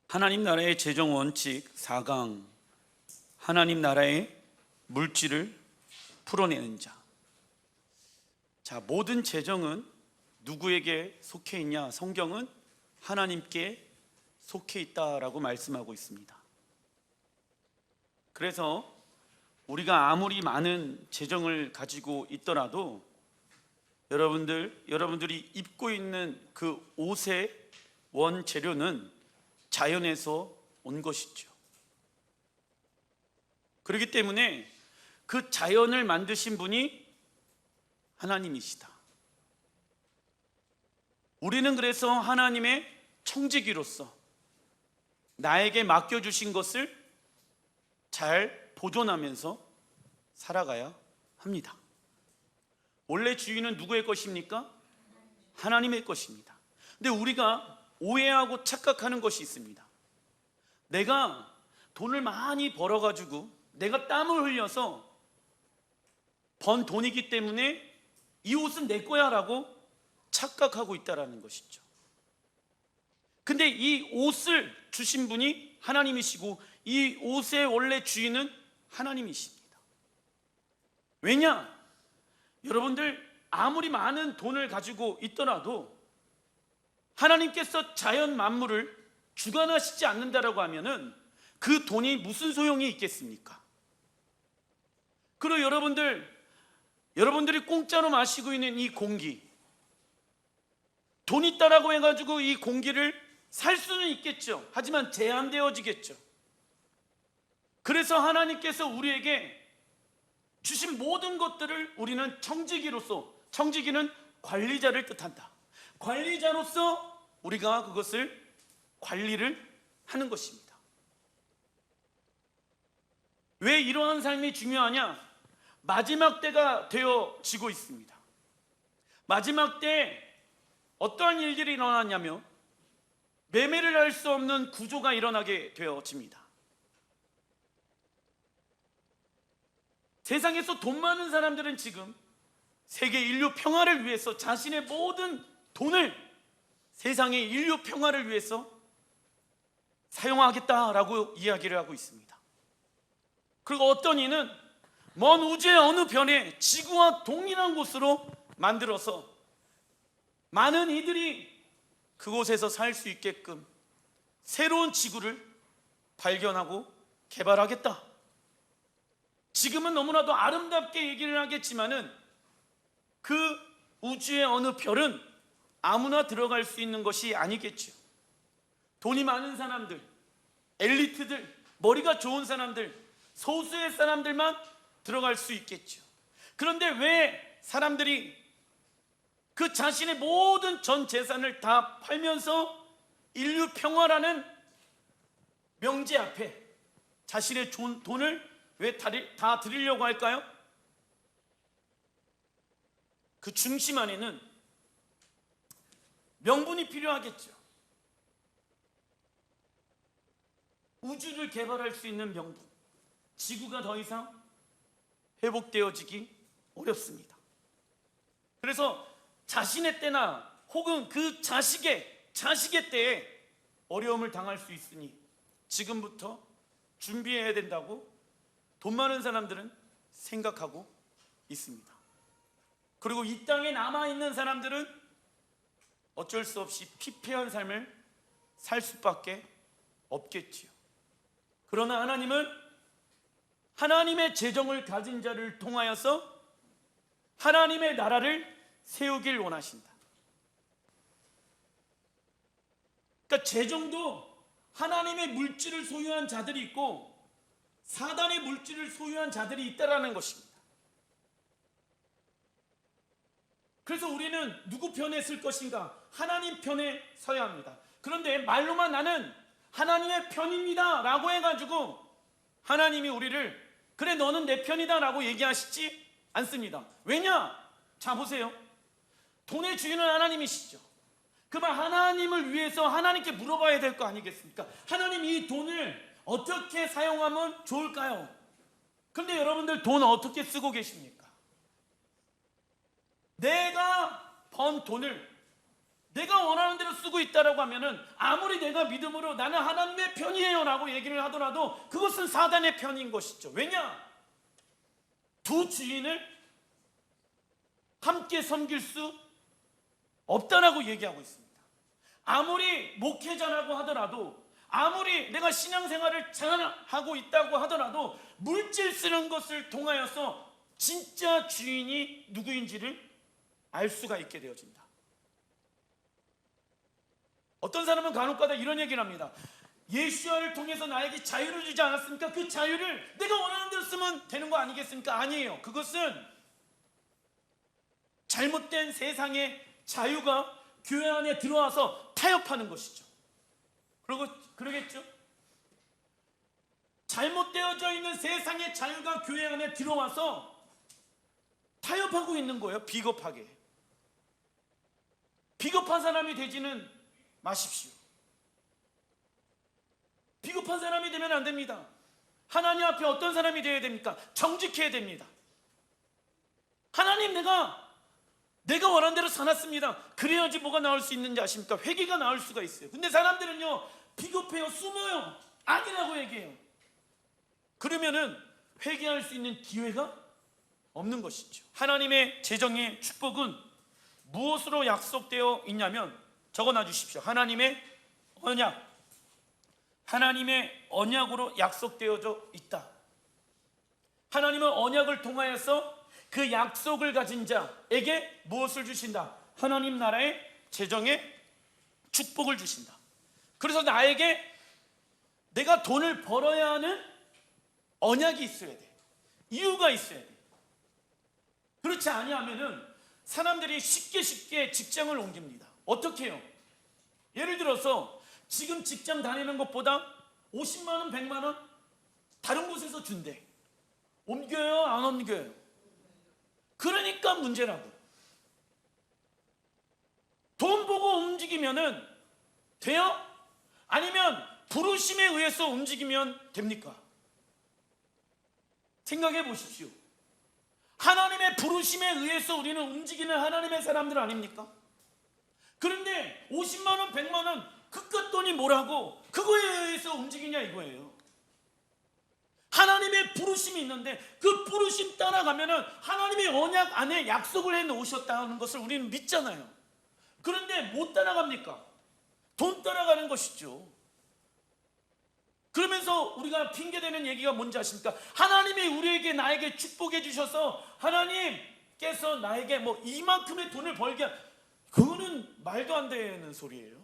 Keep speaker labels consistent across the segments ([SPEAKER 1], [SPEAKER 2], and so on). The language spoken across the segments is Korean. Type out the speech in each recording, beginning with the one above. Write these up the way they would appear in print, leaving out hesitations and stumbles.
[SPEAKER 1] 하나님 나라의 재정 원칙 4강, 하나님 나라의 물질을 풀어내는 자. 모든 재정은 누구에게 속해 있냐? 성경은 하나님께 속해 있다라고 말씀하고 있습니다. 그래서 우리가 아무리 많은 재정을 가지고 있더라도 여러분들이 입고 있는 그 옷의 원재료는 자연에서 온 것이죠. 그렇기 때문에 그 자연을 만드신 분이 하나님이시다. 우리는 그래서 하나님의 청지기로서 나에게 맡겨주신 것을 잘 보존하면서 살아가야 합니다. 원래 주인은 누구의 것입니까? 하나님의 것입니다. 근데 우리가 오해하고 착각하는 것이 있습니다. 내가 돈을 많이 벌어가지고 내가 땀을 흘려서 번 돈이기 때문에 이 옷은 내 거야 라고 착각하고 있다는 것이죠. 근데 이 옷을 주신 분이 하나님이시고 이 옷의 원래 주인은 하나님이십니다. 왜냐? 여러분들 아무리 많은 돈을 가지고 있더라도 하나님께서 자연 만물을 주관하시지 않는다라고 하면은 그 돈이 무슨 소용이 있겠습니까? 그리고 여러분들이 공짜로 마시고 있는 이 공기, 돈 있다라고 해가지고 이 공기를 살 수는 있겠죠. 하지만 제한되어지겠죠. 그래서 하나님께서 우리에게 주신 모든 것들을 우리는 청지기로서, 청지기는 관리자를 뜻한다. 관리자로서 우리가 그것을 관리를 하는 것입니다. 왜 이러한 삶이 중요하냐? 마지막 때가 되어지고 있습니다. 마지막 때 어떠한 일들이 일어나냐면 매매를 할 수 없는 구조가 일어나게 되어집니다. 세상에서 돈 많은 사람들은 지금 세계 인류 평화를 위해서 자신의 모든 돈을 세상의 인류 평화를 위해서 사용하겠다라고 이야기를 하고 있습니다. 그리고 어떤 이는 먼 우주의 어느 변에 지구와 동일한 곳으로 만들어서 많은 이들이 그곳에서 살 수 있게끔 새로운 지구를 발견하고 개발하겠다. 지금은 너무나도 아름답게 얘기를 하겠지만은 그 우주의 어느 별은 아무나 들어갈 수 있는 것이 아니겠죠. 돈이 많은 사람들, 엘리트들, 머리가 좋은 사람들, 소수의 사람들만 들어갈 수 있겠죠. 그런데 왜 사람들이 그 자신의 모든 전 재산을 다 팔면서 인류 평화라는 명제 앞에 자신의 돈을 왜 다 드리려고 할까요? 그 중심 안에는 명분이 필요하겠죠. 우주를 개발할 수 있는 명분. 지구가 더 이상 회복되어지기 어렵습니다. 그래서 자신의 때나 혹은 그 자식의 때에 어려움을 당할 수 있으니 지금부터 준비해야 된다고 돈 많은 사람들은 생각하고 있습니다. 그리고 이 땅에 남아있는 사람들은 어쩔 수 없이 피폐한 삶을 살 수밖에 없겠지요. 그러나 하나님은 하나님의 재정을 가진 자를 통하여서 하나님의 나라를 세우길 원하신다. 그러니까 재정도 하나님의 물질을 소유한 자들이 있고 사단의 물질을 소유한 자들이 있다라는 것입니다. 그래서 우리는 누구 편에 설 것인가? 하나님 편에 서야 합니다. 그런데 말로만 나는 하나님의 편입니다 라고 해가지고 하나님이 우리를 그래 너는 내 편이다 라고 얘기하시지 않습니다. 왜냐? 자 보세요. 돈의 주인은 하나님이시죠. 그만 하나님을 위해서 하나님께 물어봐야 될 거 아니겠습니까? 하나님 이 돈을 어떻게 사용하면 좋을까요? 그런데 여러분들 돈 어떻게 쓰고 계십니까? 내가 번 돈을 내가 원하는 대로 쓰고 있다라고 하면은 아무리 내가 믿음으로 나는 하나님의 편이에요 라고 얘기를 하더라도 그것은 사단의 편인 것이죠. 왜냐? 두 주인을 함께 섬길 수 없다라고 얘기하고 있습니다. 아무리 목회자라고 하더라도, 아무리 내가 신앙생활을 잘하고 있다고 하더라도 물질 쓰는 것을 통하여서 진짜 주인이 누구인지를 알 수가 있게 되어진다. 어떤 사람은 간혹가다 이런 얘기를 합니다. 예수와를 통해서 나에게 자유를 주지 않았습니까? 그 자유를 내가 원하는 대로 쓰면 되는 거 아니겠습니까? 아니에요. 그것은 잘못된 세상의 자유가 교회 안에 들어와서 타협하는 것이죠. 그러겠죠? 잘못되어져 있는 세상의 자유가 교회 안에 들어와서 타협하고 있는 거예요. 비겁하게. 비겁한 사람이 되지는 마십시오. 비겁한 사람이 되면 안 됩니다. 하나님 앞에 어떤 사람이 되어야 됩니까? 정직해야 됩니다. 하나님, 내가 원하는 대로 살았습니다. 그래야지 뭐가 나올 수 있는지 아십니까? 회개가 나올 수가 있어요. 근데 사람들은요, 비겁해요, 숨어요, 아니라고 얘기해요. 그러면은 회개할 수 있는 기회가 없는 것이죠. 하나님의 재정의 축복은 무엇으로 약속되어 있냐면 적어놔 주십시오. 하나님의 언약, 하나님의 언약으로 약속되어져 있다. 하나님은 언약을 통하여서 그 약속을 가진 자에게 무엇을 주신다? 하나님 나라의 재정의 축복을 주신다. 그래서 나에게 내가 돈을 벌어야 하는 언약이 있어야 돼. 이유가 있어야 돼. 그렇지 아니하면은 사람들이 쉽게 직장을 옮깁니다. 어떻게 해요? 예를 들어서 지금 직장 다니는 것보다 50만 원, 100만 원 다른 곳에서 준대. 옮겨요? 안 옮겨요? 그러니까 문제라고. 돈 보고 움직이면은 돼요? 아니면 부르심에 의해서 움직이면 됩니까? 생각해 보십시오. 하나님의 부르심에 의해서 우리는 움직이는 하나님의 사람들 아닙니까? 그런데 50만 원, 100만 원 그깟 돈이 뭐라고 그거에 의해서 움직이냐 이거예요. 하나님의 부르심이 있는데 그 부르심 따라가면은 하나님의 언약 안에 약속을 해 놓으셨다는 것을 우리는 믿잖아요. 그런데 못 따라갑니까? 돈 따라가는 것이죠. 그러면서 우리가 핑계대는 얘기가 뭔지 아십니까? 하나님이 우리에게 나에게 축복해 주셔서 하나님께서 나에게 뭐 이만큼의 돈을 벌게, 그거는 말도 안 되는 소리예요.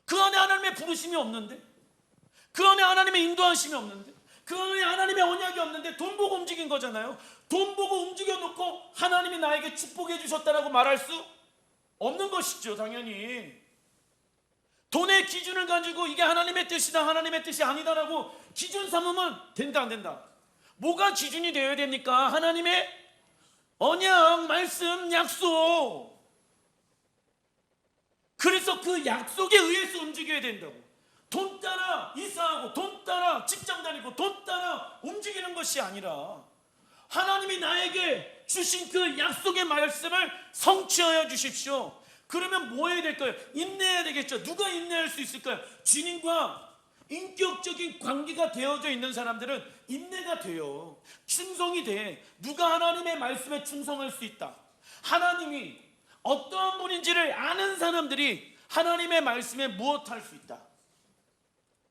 [SPEAKER 1] 그 안에 하나님의 부르심이 없는데, 그 안에 하나님의 인도하심이 없는데, 그 안에 하나님의 언약이 없는데 돈 보고 움직인 거잖아요. 돈 보고 움직여 놓고 하나님이 나에게 축복해 주셨다라고 말할 수 없는 것이죠. 당연히 돈의 기준을 가지고 이게 하나님의 뜻이다, 하나님의 뜻이 아니다라고 기준 삼으면 된다, 안 된다? 뭐가 기준이 되어야 됩니까? 하나님의 언약, 말씀, 약속. 그래서 그 약속에 의해서 움직여야 된다고. 돈 따라 이사하고 돈 따라 직장 다니고 돈 따라 움직이는 것이 아니라 하나님이 나에게 주신 그 약속의 말씀을 성취하여 주십시오. 그러면 뭐 해야 될까요? 인내해야 되겠죠. 누가 인내할 수 있을까요? 주님과 인격적인 관계가 되어져 있는 사람들은 인내가 돼요. 충성이 돼. 누가 하나님의 말씀에 충성할 수 있다. 하나님이 어떠한 분인지를 아는 사람들이 하나님의 말씀에 무엇할 수 있다.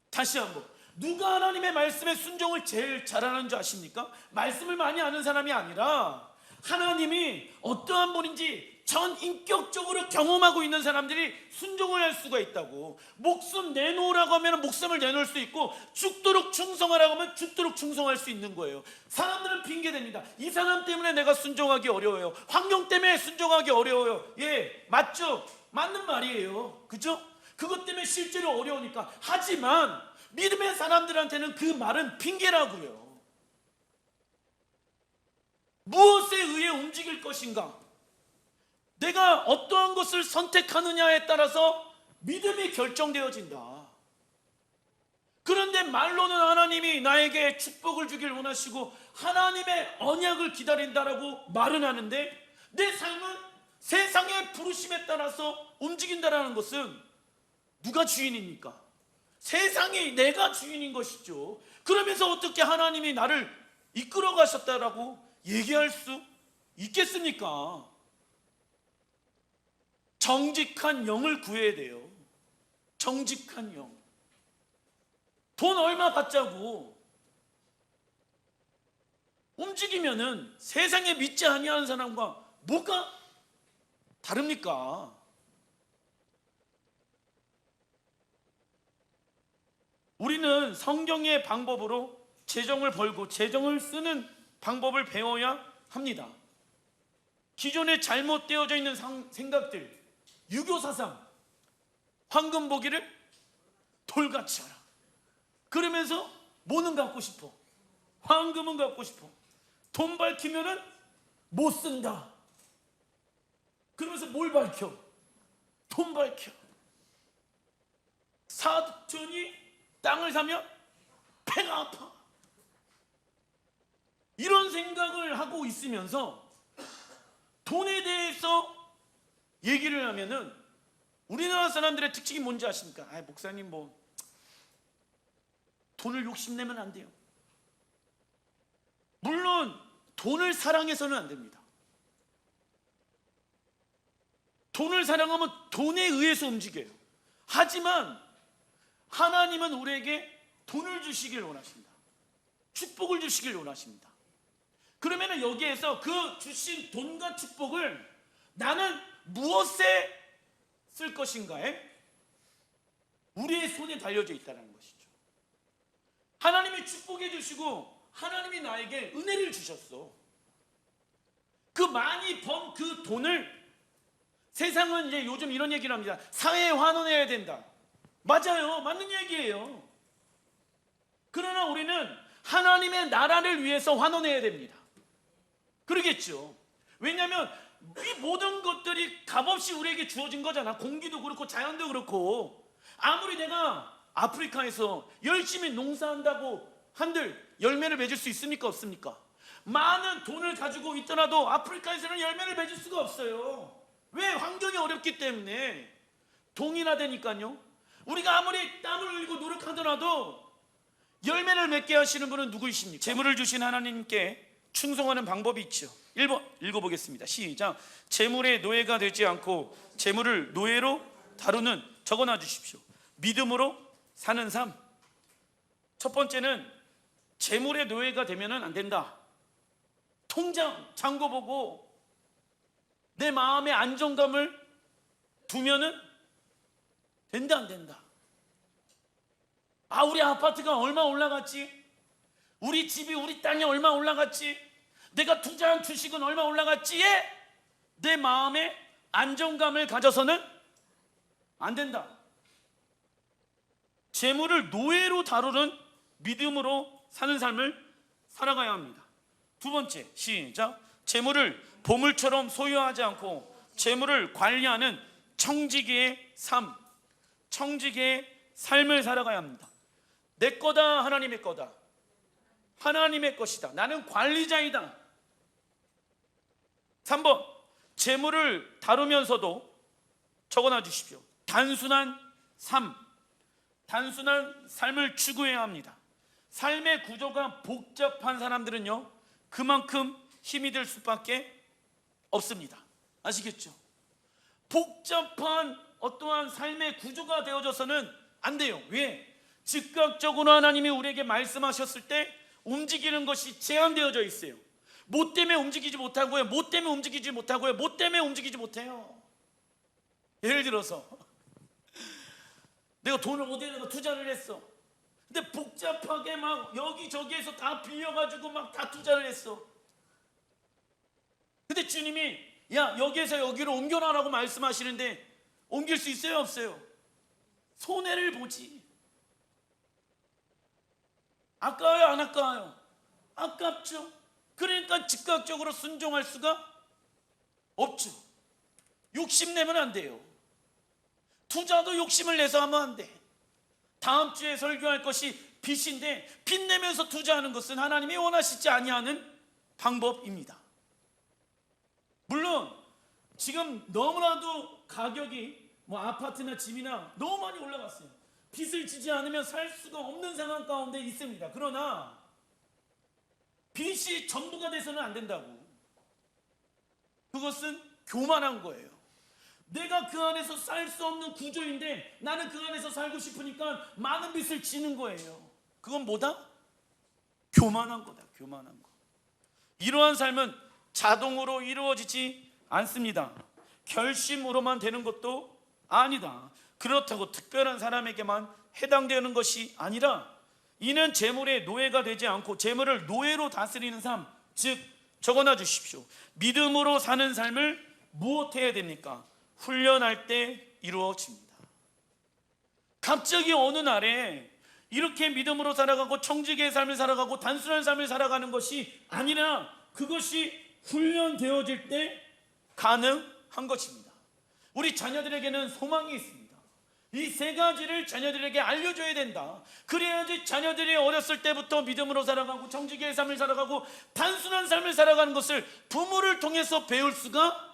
[SPEAKER 1] 다시 한번, 누가 하나님의 말씀에 순종을 제일 잘하는 줄 아십니까? 말씀을 많이 아는 사람이 아니라 하나님이 어떠한 분인지 전 인격적으로 경험하고 있는 사람들이 순종을 할 수가 있다고. 목숨 내놓으라고 하면 목숨을 내놓을 수 있고, 죽도록 충성하라고 하면 죽도록 충성할 수 있는 거예요. 사람들은 핑계댑니다. 이 사람 때문에 내가 순종하기 어려워요. 환경 때문에 순종하기 어려워요. 예, 맞죠? 맞는 말이에요. 그죠? 그것 때문에 실제로 어려우니까. 하지만 믿음의 사람들한테는 그 말은 핑계라고요. 무엇에 의해 움직일 것인가? 내가 어떠한 것을 선택하느냐에 따라서 믿음이 결정되어진다. 그런데 말로는 하나님이 나에게 축복을 주길 원하시고 하나님의 언약을 기다린다라고 말은 하는데 내 삶은 세상의 부르심에 따라서 움직인다라는 것은 누가 주인입니까? 세상이 내가 주인인 것이죠. 그러면서 어떻게 하나님이 나를 이끌어 가셨다라고 얘기할 수 있겠습니까? 정직한 영을 구해야 돼요. 정직한 영. 돈 얼마 받자고 움직이면은 세상에 믿지 아니하는 사람과 뭐가 다릅니까? 우리는 성경의 방법으로 재정을 벌고 재정을 쓰는 방법을 배워야 합니다. 기존에 잘못되어져 있는 생각들, 유교사상, 황금 보기를 돌같이 하라. 그러면서 뭐는 갖고 싶어? 황금은 갖고 싶어. 돈 밝히면은 못 쓴다. 그러면서 뭘 밝혀? 돈 밝혀. 사촌이 땅을 사면 배가 아파. 이런 생각을 하고 있으면서 돈에 대해서 얘기를 하면은 우리나라 사람들의 특징이 뭔지 아십니까? 아, 목사님 뭐 돈을 욕심내면 안 돼요. 물론 돈을 사랑해서는 안 됩니다. 돈을 사랑하면 돈에 의해서 움직여요. 하지만 하나님은 우리에게 돈을 주시길 원하십니다. 축복을 주시길 원하십니다. 그러면 여기에서 그 주신 돈과 축복을 나는 무엇에 쓸 것인가에 우리의 손에 달려져 있다는 것이죠. 하나님이 축복해 주시고 하나님이 나에게 은혜를 주셨어. 그 많이 번 그 돈을 세상은 이제 요즘 이런 얘기를 합니다. 사회에 환원해야 된다. 맞아요. 맞는 얘기예요. 그러나 우리는 하나님의 나라를 위해서 환원해야 됩니다. 그러겠죠. 왜냐하면 이 모든 것들이 값없이 우리에게 주어진 거잖아. 공기도 그렇고 자연도 그렇고. 아무리 내가 아프리카에서 열심히 농사한다고 한들 열매를 맺을 수 있습니까? 없습니까? 많은 돈을 가지고 있더라도 아프리카에서는 열매를 맺을 수가 없어요. 왜? 환경이 어렵기 때문에. 동일하다니까요. 우리가 아무리 땀을 흘리고 노력하더라도 열매를 맺게 하시는 분은 누구이십니까? 재물을 주신 하나님께 충성하는 방법이 있죠. 1번 읽어보겠습니다. 시작. 재물의 노예가 되지 않고 재물을 노예로 다루는, 적어놔 주십시오. 믿음으로 사는 삶. 첫 번째는 재물의 노예가 되면 안 된다. 통장 잔고 보고 내 마음의 안정감을 두면은 된다 안 된다. 아, 우리 아파트가 얼마 올라갔지? 우리 집이, 우리 땅이 얼마 올라갔지? 내가 투자한 주식은 얼마 올라갔지에 내 마음의 안정감을 가져서는 안 된다. 재물을 노예로 다루는 믿음으로 사는 삶을 살아가야 합니다. 두 번째, 시작. 재물을 보물처럼 소유하지 않고 재물을 관리하는 청지기의 삶, 청지기의 삶을 살아가야 합니다. 내 거다, 하나님의 거다. 하나님의 것이다. 나는 관리자이다. 3번, 재물을 다루면서도 적어놔 주십시오. 단순한 삶, 단순한 삶을 추구해야 합니다. 삶의 구조가 복잡한 사람들은요, 그만큼 힘이 들 수밖에 없습니다. 아시겠죠? 복잡한 어떠한 삶의 구조가 되어져서는 안 돼요. 왜? 즉각적으로 하나님이 우리에게 말씀하셨을 때 움직이는 것이 제한되어져 있어요. 뭐 때문에 움직이지 못하고요? 뭐 때문에 움직이지 못하고요? 뭐 때문에 움직이지 못해요? 예를 들어서 내가 돈을 어디에다가 투자를 했어. 근데 복잡하게 막 여기저기에서 다 빌려가지고 막 다 투자를 했어. 근데 주님이 야, 여기에서 여기로 옮겨라라고 말씀하시는데 옮길 수 있어요? 없어요? 손해를 보지. 아까워요? 안 아까워요? 아깝죠. 그러니까 즉각적으로 순종할 수가 없죠. 욕심내면 안 돼요. 투자도 욕심을 내서 하면 안 돼. 다음 주에 설교할 것이 빚인데 빚 내면서 투자하는 것은 하나님이 원하시지 아니하는 방법입니다. 물론 지금 너무나도 가격이 뭐 아파트나 집이나 너무 많이 올라갔어요. 빚을 지지 않으면 살 수가 없는 상황 가운데 있습니다. 그러나 빚이 전부가 돼서는 안 된다고. 그것은 교만한 거예요. 내가 그 안에서 살 수 없는 구조인데 나는 그 안에서 살고 싶으니까 많은 빚을 지는 거예요. 그건 뭐다? 교만한 거다. 교만한 거. 이러한 삶은 자동으로 이루어지지 않습니다. 결심으로만 되는 것도 아니다. 그렇다고 특별한 사람에게만 해당되는 것이 아니라 이는 재물의 노예가 되지 않고 재물을 노예로 다스리는 삶, 즉 적어놔 주십시오. 믿음으로 사는 삶을 무엇해야 됩니까? 훈련할 때 이루어집니다. 갑자기 어느 날에 이렇게 믿음으로 살아가고 청지기의 삶을 살아가고 단순한 삶을 살아가는 것이 아니라 그것이 훈련되어질 때 가능한 것입니다. 우리 자녀들에게는 소망이 있습니다. 이 세 가지를 자녀들에게 알려줘야 된다. 그래야지 자녀들이 어렸을 때부터 믿음으로 살아가고 청지기의 삶을 살아가고 단순한 삶을 살아가는 것을 부모를 통해서 배울 수가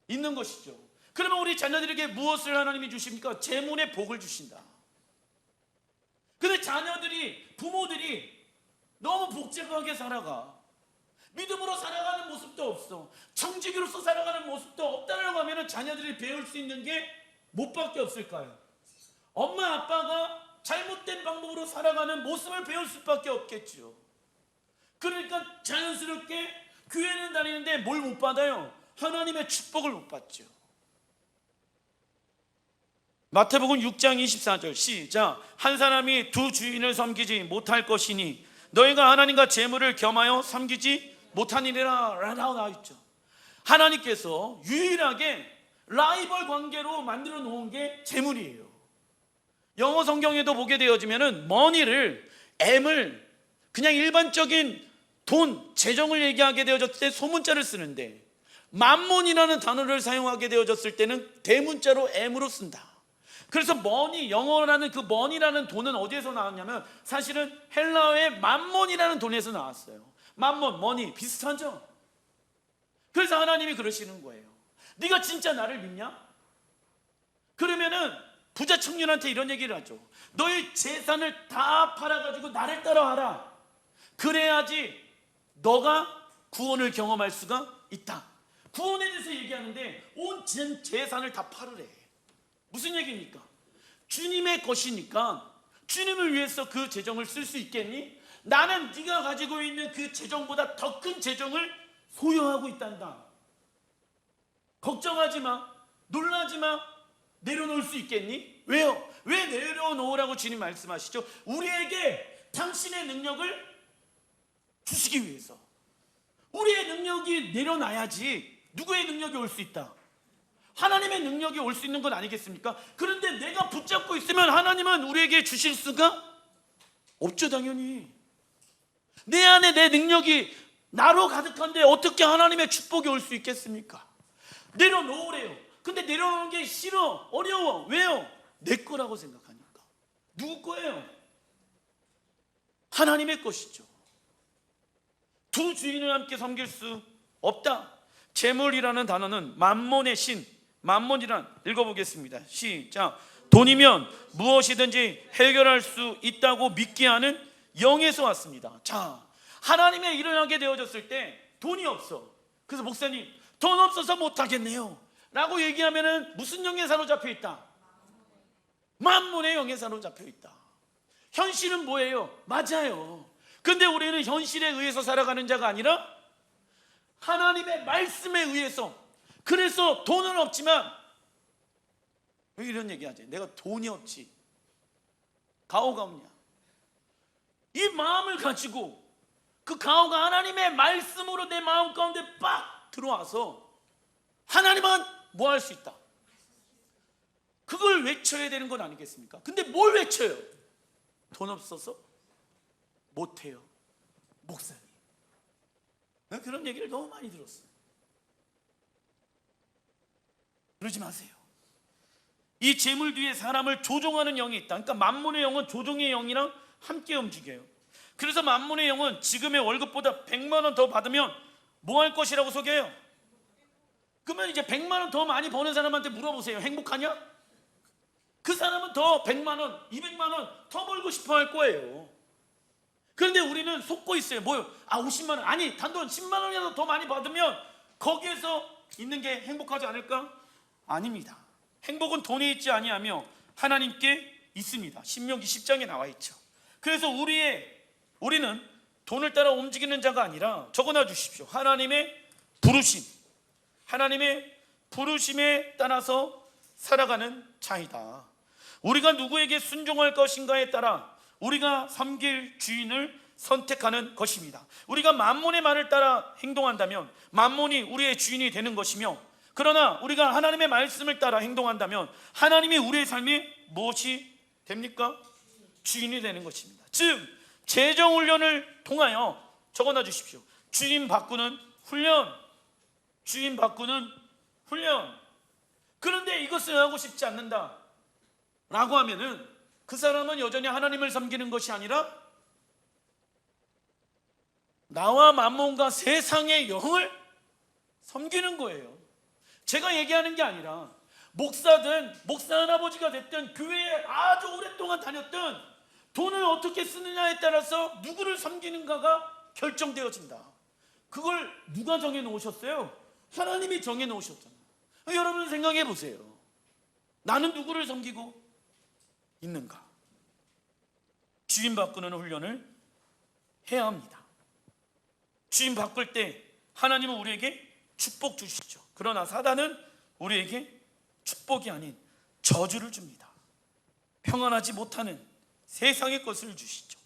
[SPEAKER 1] 있는 것이죠. 그러면 우리 자녀들에게 무엇을 하나님이 주십니까? 재물의 복을 주신다. 근데 자녀들이, 부모들이 너무 복잡하게 살아가. 믿음으로 살아가는 모습도 없어. 청지기로서 살아가는 모습도 없다라고 하면 자녀들이 배울 수 있는 게 뭐밖에 없을까요? 엄마 아빠가 잘못된 방법으로 살아가는 모습을 배울 수밖에 없겠죠. 그러니까 자연스럽게 교회는 다니는데 뭘 못 받아요? 하나님의 축복을 못 받죠. 마태복음 6장 24절 시작. 한 사람이 두 주인을 섬기지 못할 것이니 너희가 하나님과 재물을 겸하여 섬기지 못하니라 라고 나와 있죠. 하나님께서 유일하게 라이벌 관계로 만들어 놓은 게 재물이에요. 영어 성경에도 보게 되어지면은 money를 M을 그냥 일반적인 돈, 재정을 얘기하게 되어졌을 때 소문자를 쓰는데 만몬이라는 단어를 사용하게 되어졌을 때는 대문자로 M으로 쓴다. 그래서 money, 영어라는 그 money라는 돈은 어디에서 나왔냐면 사실은 헬라어의 만몬이라는 돈에서 나왔어요. 만몬, money 비슷하죠? 그래서 하나님이 그러시는 거예요. 네가 진짜 나를 믿냐? 그러면은 부자 청년한테 이런 얘기를 하죠. 너의 재산을 다 팔아가지고 나를 따라와라. 그래야지 너가 구원을 경험할 수가 있다. 구원에 대해서 얘기하는데 온 재산을 다 팔으래. 무슨 얘기입니까? 주님의 것이니까 주님을 위해서 그 재정을 쓸 수 있겠니? 나는 네가 가지고 있는 그 재정보다 더 큰 재정을 소유하고 있단다. 걱정하지 마. 놀라지 마. 내려놓을 수 있겠니? 왜요? 왜 내려놓으라고 주님 말씀하시죠? 우리에게 당신의 능력을 주시기 위해서. 우리의 능력이 내려놔야지 누구의 능력이 올 수 있다? 하나님의 능력이 올 수 있는 건 아니겠습니까? 그런데 내가 붙잡고 있으면 하나님은 우리에게 주실 수가 없죠. 당연히 내 안에 내 능력이 나로 가득한데 어떻게 하나님의 축복이 올 수 있겠습니까? 내려놓으래요. 근데 내려놓는 게 싫어, 어려워. 왜요? 내 거라고 생각하니까. 누구 거예요? 하나님의 것이죠. 두 주인을 함께 섬길 수 없다. 재물이라는 단어는 만몬의 신, 만몬이란, 읽어보겠습니다. 시작. 돈이면 무엇이든지 해결할 수 있다고 믿게 하는 영에서 왔습니다. 자, 하나님의 일을 하게 되어졌을 때 돈이 없어. 그래서 목사님 돈 없어서 못하겠네요 라고 얘기하면은 무슨 영에 사로잡혀 있다? 만몬의 영에 사로잡혀 있다. 현실은 뭐예요? 맞아요. 근데 우리는 현실에 의해서 살아가는 자가 아니라 하나님의 말씀에 의해서. 그래서 돈은 없지만 왜 이런 얘기하지? 내가 돈이 없지, 가오가 없냐? 이 마음을 가지고 그 가오가 하나님의 말씀으로 내 마음 가운데 빡 들어와서 하나님은 뭐 할 수 있다. 그걸 외쳐야 되는 건 아니겠습니까? 근데 뭘 외쳐요? 돈 없어서 못해요. 목사님, 그런 얘기를 너무 많이 들었어요. 그러지 마세요. 이 재물 뒤에 사람을 조종하는 영이 있다. 그러니까 만몬의 영은 조종의 영이랑 함께 움직여요. 그래서 만몬의 영은 지금의 월급보다 100만 원 더 받으면 뭐 할 것이라고 속여요? 그러면 이제 100만 원 더 많이 버는 사람한테 물어보세요. 행복하냐? 그 사람은 더 100만 원, 200만 원 더 벌고 싶어 할 거예요. 그런데 우리는 속고 있어요. 뭐요? 50만 원, 아니 단돈 10만 원이라도 더 많이 받으면 거기에서 있는 게 행복하지 않을까? 아닙니다. 행복은 돈에 있지 아니하며 하나님께 있습니다. 신명기 10장에 나와 있죠. 그래서 우리는 돈을 따라 움직이는 자가 아니라, 적어놔 주십시오. 하나님의 부르심에 따라서 살아가는 자이다. 우리가 누구에게 순종할 것인가에 따라 우리가 섬길 주인을 선택하는 것입니다. 우리가 만몬의 말을 따라 행동한다면 만몬이 우리의 주인이 되는 것이며, 그러나 우리가 하나님의 말씀을 따라 행동한다면 하나님이 우리의 삶에 무엇이 됩니까? 주인이 되는 것입니다. 즉 재정훈련을 통하여, 적어놔 주십시오. 주인 바꾸는 훈련. 그런데 이것을 하고 싶지 않는다 라고 하면은 그 사람은 여전히 하나님을 섬기는 것이 아니라 나와 만몬과 세상의 영을 섬기는 거예요. 제가 얘기하는 게 아니라 목사든 목사 할아버지가 됐든 교회에 아주 오랫동안 다녔든 돈을 어떻게 쓰느냐에 따라서 누구를 섬기는가가 결정되어진다. 그걸 누가 정해놓으셨어요? 하나님이 정해놓으셨잖아요. 여러분 생각해 보세요. 나는 누구를 섬기고 있는가? 주인 바꾸는 훈련을 해야 합니다. 주인 바꿀 때 하나님은 우리에게 축복 주시죠. 그러나 사단은 우리에게 축복이 아닌 저주를 줍니다. 평안하지 못하는 세상의 것을 주시죠.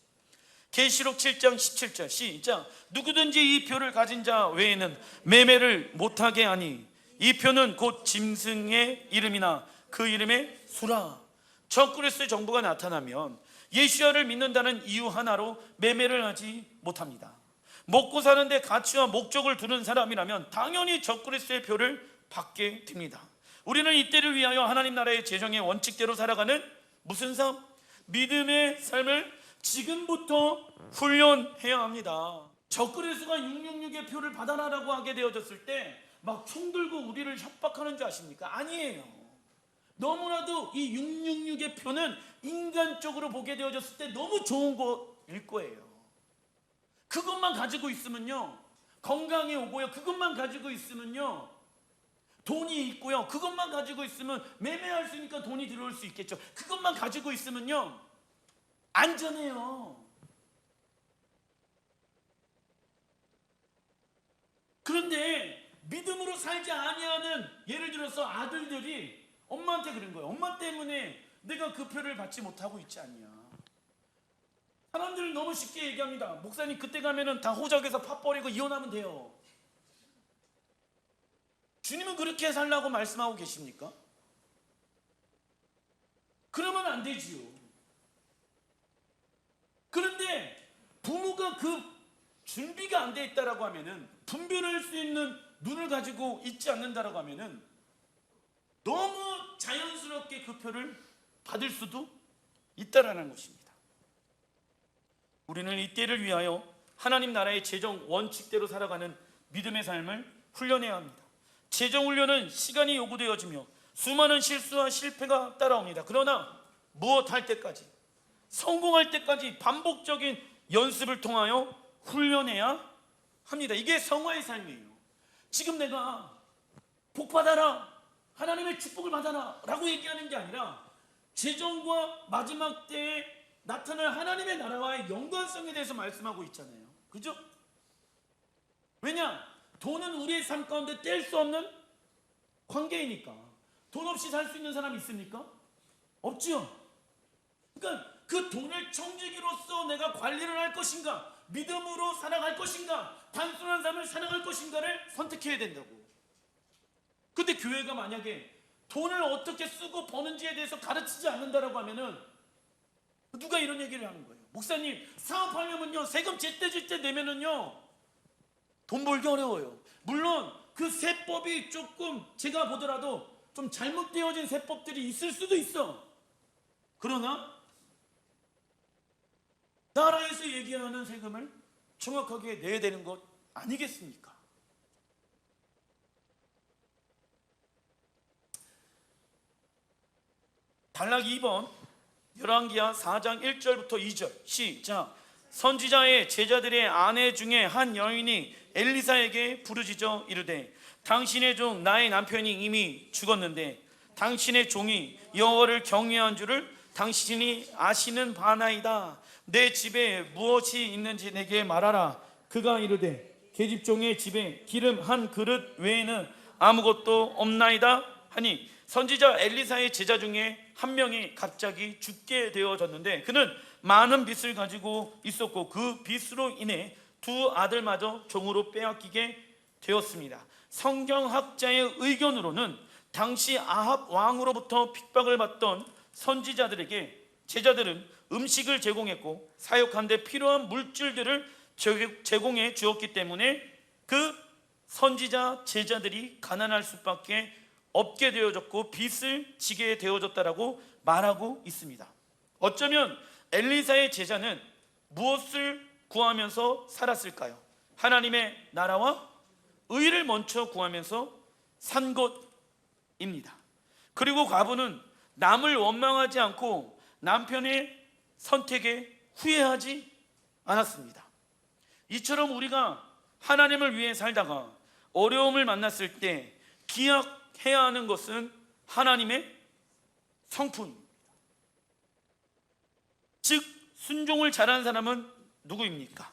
[SPEAKER 1] 계시록 7장 17절 시작. 누구든지 이 표를 가진 자 외에는 매매를 못하게 하니 이 표는 곧 짐승의 이름이나 그 이름의 수라. 적그리스도의 정부가 나타나면 예수야를 믿는다는 이유 하나로 매매를 하지 못합니다. 먹고 사는데 가치와 목적을 두는 사람이라면 당연히 적그리스도의 표를 받게 됩니다. 우리는 이때를 위하여 하나님 나라의 재정의 원칙대로 살아가는 무슨 삶? 믿음의 삶을 지금부터 훈련해야 합니다. 적그리스도가 666의 표를 받아라라고 하게 되어졌을 때 막 총 들고 우리를 협박하는 줄 아십니까? 아니에요. 너무나도 이 666의 표는 인간적으로 보게 되어졌을 때 너무 좋은 거일 거예요. 그것만 가지고 있으면요 건강이 오고요, 그것만 가지고 있으면요 돈이 있고요, 그것만 가지고 있으면 매매할 수 있으니까 돈이 들어올 수 있겠죠. 그것만 가지고 있으면요 안전해요. 그런데 믿음으로 살지 아니하는, 예를 들어서 아들들이 엄마한테 그런 거예요. 엄마 때문에 내가 그 표를 받지 못하고 있지 않냐. 사람들은 너무 쉽게 얘기합니다. 목사님 그때 가면은 다 호적에서 파 버리고 이혼하면 돼요. 주님은 그렇게 살라고 말씀하고 계십니까? 그러면 안 되지요. 그런데 부모가 그 준비가 안 돼 있다라고 하면은, 분별할 수 있는 눈을 가지고 있지 않는다라고 하면은 너무 자연스럽게 그 표를 받을 수도 있다라는 것입니다. 우리는 이때를 위하여 하나님 나라의 재정 원칙대로 살아가는 믿음의 삶을 훈련해야 합니다. 재정 훈련은 시간이 요구되어지며 수많은 실수와 실패가 따라옵니다. 그러나 무엇할 때까지, 성공할 때까지 반복적인 연습을 통하여 훈련해야 합니다. 이게 성화의 삶이에요. 지금 내가 복 받아라, 하나님의 축복을 받아라 라고 얘기하는 게 아니라 재정과 마지막 때에 나타날 하나님의 나라와의 연관성에 대해서 말씀하고 있잖아요. 그죠? 왜냐? 돈은 우리의 삶 가운데 뗄 수 없는 관계이니까. 돈 없이 살 수 있는 사람이 있습니까? 없지요. 그러니까 그 돈을 청지기로서 내가 관리를 할 것인가, 믿음으로 살아갈 것인가, 단순한 삶을 살아갈 것인가를 선택해야 된다고. 근데 교회가 만약에 돈을 어떻게 쓰고 버는지에 대해서 가르치지 않는다라고 하면은 누가 이런 얘기를 하는 거예요? 목사님 사업하려면요 세금 제때 내면은요 돈 벌기 어려워요. 물론 그 세법이 조금 제가 보더라도 좀 잘못되어진 세법들이 있을 수도 있어. 그러나 나라에서 얘기하는 세금을 정확하게 내야 되는 것 아니겠습니까? 단락이 2번 열왕기하 4장 1절부터 2절 시작. 선지자의 제자들의 아내 중에 한 여인이 엘리사에게 부르짖어 이르되 당신의 종 나의 남편이 이미 죽었는데 당신의 종이 여호와를 경외한 줄을 당신이 아시는 바나이다. 내 집에 무엇이 있는지 내게 말하라. 그가 이르되 계집종의 집에 기름 한 그릇 외에는 아무것도 없나이다 하니 선지자 엘리사의 제자 중에 한 명이 갑자기 죽게 되어졌는데 그는 많은 빚을 가지고 있었고 그 빚으로 인해 두 아들마저 종으로 빼앗기게 되었습니다. 성경학자의 의견으로는 당시 아합 왕으로부터 핍박을 받던 선지자들에게 제자들은 음식을 제공했고 사역한 데 필요한 물질들을 제공해 주었기 때문에 그 선지자 제자들이 가난할 수밖에 없게 되어졌고 빚을 지게 되어졌다라고 말하고 있습니다. 어쩌면 엘리사의 제자는 무엇을 구하면서 살았을까요? 하나님의 나라와 의를 먼저 구하면서 산 것입니다. 그리고 과부는 남을 원망하지 않고 남편의 선택에 후회하지 않았습니다. 이처럼 우리가 하나님을 위해 살다가 어려움을 만났을 때 기억해야 하는 것은 하나님의 성품입니다. 즉 순종을 잘한 사람은 누구입니까?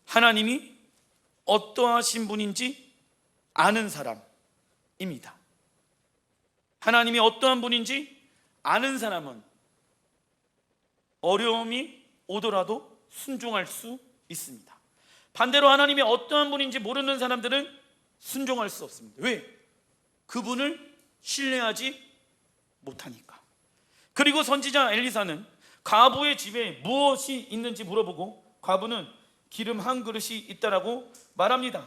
[SPEAKER 1] 하나님이 어떠하신 분인지 아는 사람입니다. 하나님이 어떠한 분인지 아는 사람은 어려움이 오더라도 순종할 수 있습니다. 반대로 하나님이 어떠한 분인지 모르는 사람들은 순종할 수 없습니다. 왜? 그분을 신뢰하지 못하니까. 그리고 선지자 엘리사는 과부의 집에 무엇이 있는지 물어보고 과부는 기름 한 그릇이 있다라고 말합니다.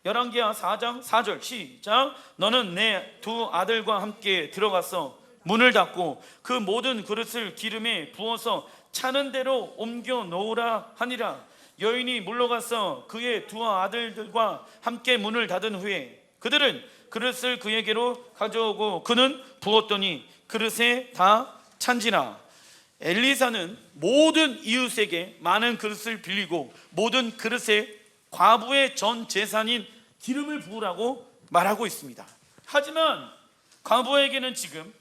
[SPEAKER 1] 열왕기하 4장 4절 시작. 너는 내 두 아들과 함께 들어가서 문을 닫고 그 모든 그릇을 기름에 부어서 차는 대로 옮겨 놓으라 하니라. 여인이 물러가서 그의 두 아들들과 함께 문을 닫은 후에 그들은 그릇을 그에게로 가져오고 그는 부었더니 그릇에 다 찬지라. 엘리사는 모든 이웃에게 많은 그릇을 빌리고 모든 그릇에 과부의 전 재산인 기름을 부으라고 말하고 있습니다. 하지만 과부에게는 지금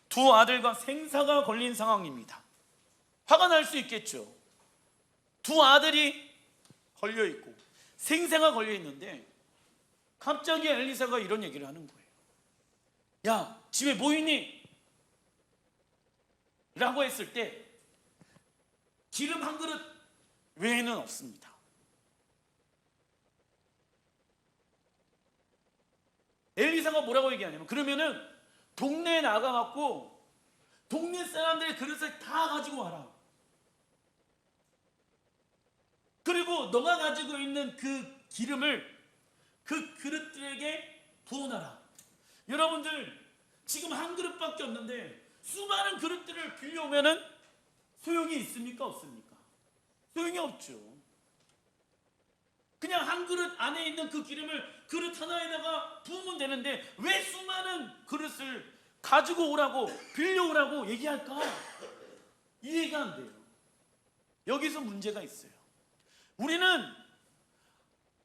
[SPEAKER 1] 두 아들과 생사가 걸린 상황입니다. 화가 날 수 있겠죠. 두 아들이 걸려있고 생사가 걸려있는데 갑자기 엘리사가 이런 얘기를 하는 거예요. 야, 집에 뭐 있니? 라고 했을 때 기름 한 그릇 외에는 없습니다. 엘리사가 뭐라고 얘기하냐면 그러면은 동네에 나가갖고 동네 사람들의 그릇을 다 가지고 와라. 그리고 너가 가지고 있는 그 기름을 그 그릇들에게 부어놔라. 여러분들 지금 한 그릇밖에 없는데 수많은 그릇들을 빌려오면은 소용이 있습니까? 없습니까? 소용이 없죠. 그냥 한 그릇 안에 있는 그 기름을 그릇 하나에다가 부으면 되는데 왜 수많은 그릇을 가지고 오라고 빌려오라고 얘기할까? 이해가 안 돼요. 여기서 문제가 있어요. 우리는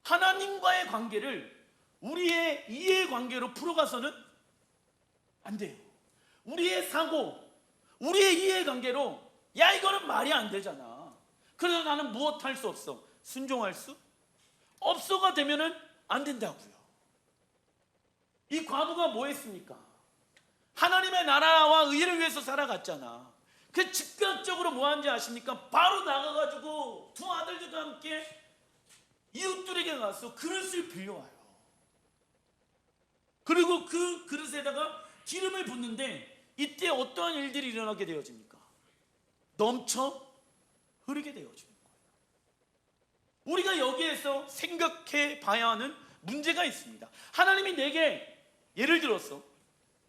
[SPEAKER 1] 하나님과의 관계를 우리의 이해관계로 풀어가서는 안 돼요. 우리의 사고, 우리의 이해관계로 야 이거는 말이 안 되잖아. 그래서 나는 무엇 할 수 없어. 순종할 수 없어가 되면은 안 된다고요. 이 과부가 뭐 했습니까? 하나님의 나라와 의를 위해서 살아갔잖아. 그 즉각적으로 뭐 한지 아십니까? 바로 나가가지고 두 아들들과 함께 이웃들에게 가서 그릇을 빌려와요. 그리고 그 그릇에다가 기름을 붓는데 이때 어떠한 일들이 일어나게 되어집니까? 넘쳐 흐르게 되어집니다. 우리가 여기에서 생각해 봐야 하는 문제가 있습니다. 하나님이 내게 예를 들어서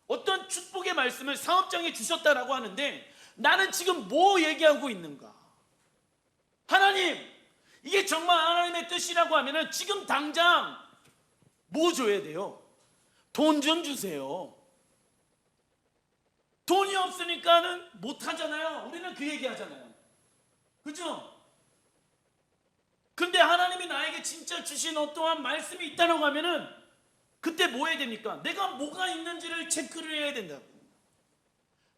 [SPEAKER 1] 어떤 축복의 말씀을 사업장에 주셨다라고 하는데 나는 지금 뭐 얘기하고 있는가? 하나님, 이게 정말 하나님의 뜻이라고 하면은 지금 당장 뭐 줘야 돼요? 돈 좀 주세요. 돈이 없으니까는 못 하잖아요. 우리는 그 얘기 하잖아요. 그죠? 근데 하나님이 나에게 진짜 주신 어떠한 말씀이 있다고 하면은 그때 뭐 해야 됩니까? 내가 뭐가 있는지를 체크를 해야 된다고.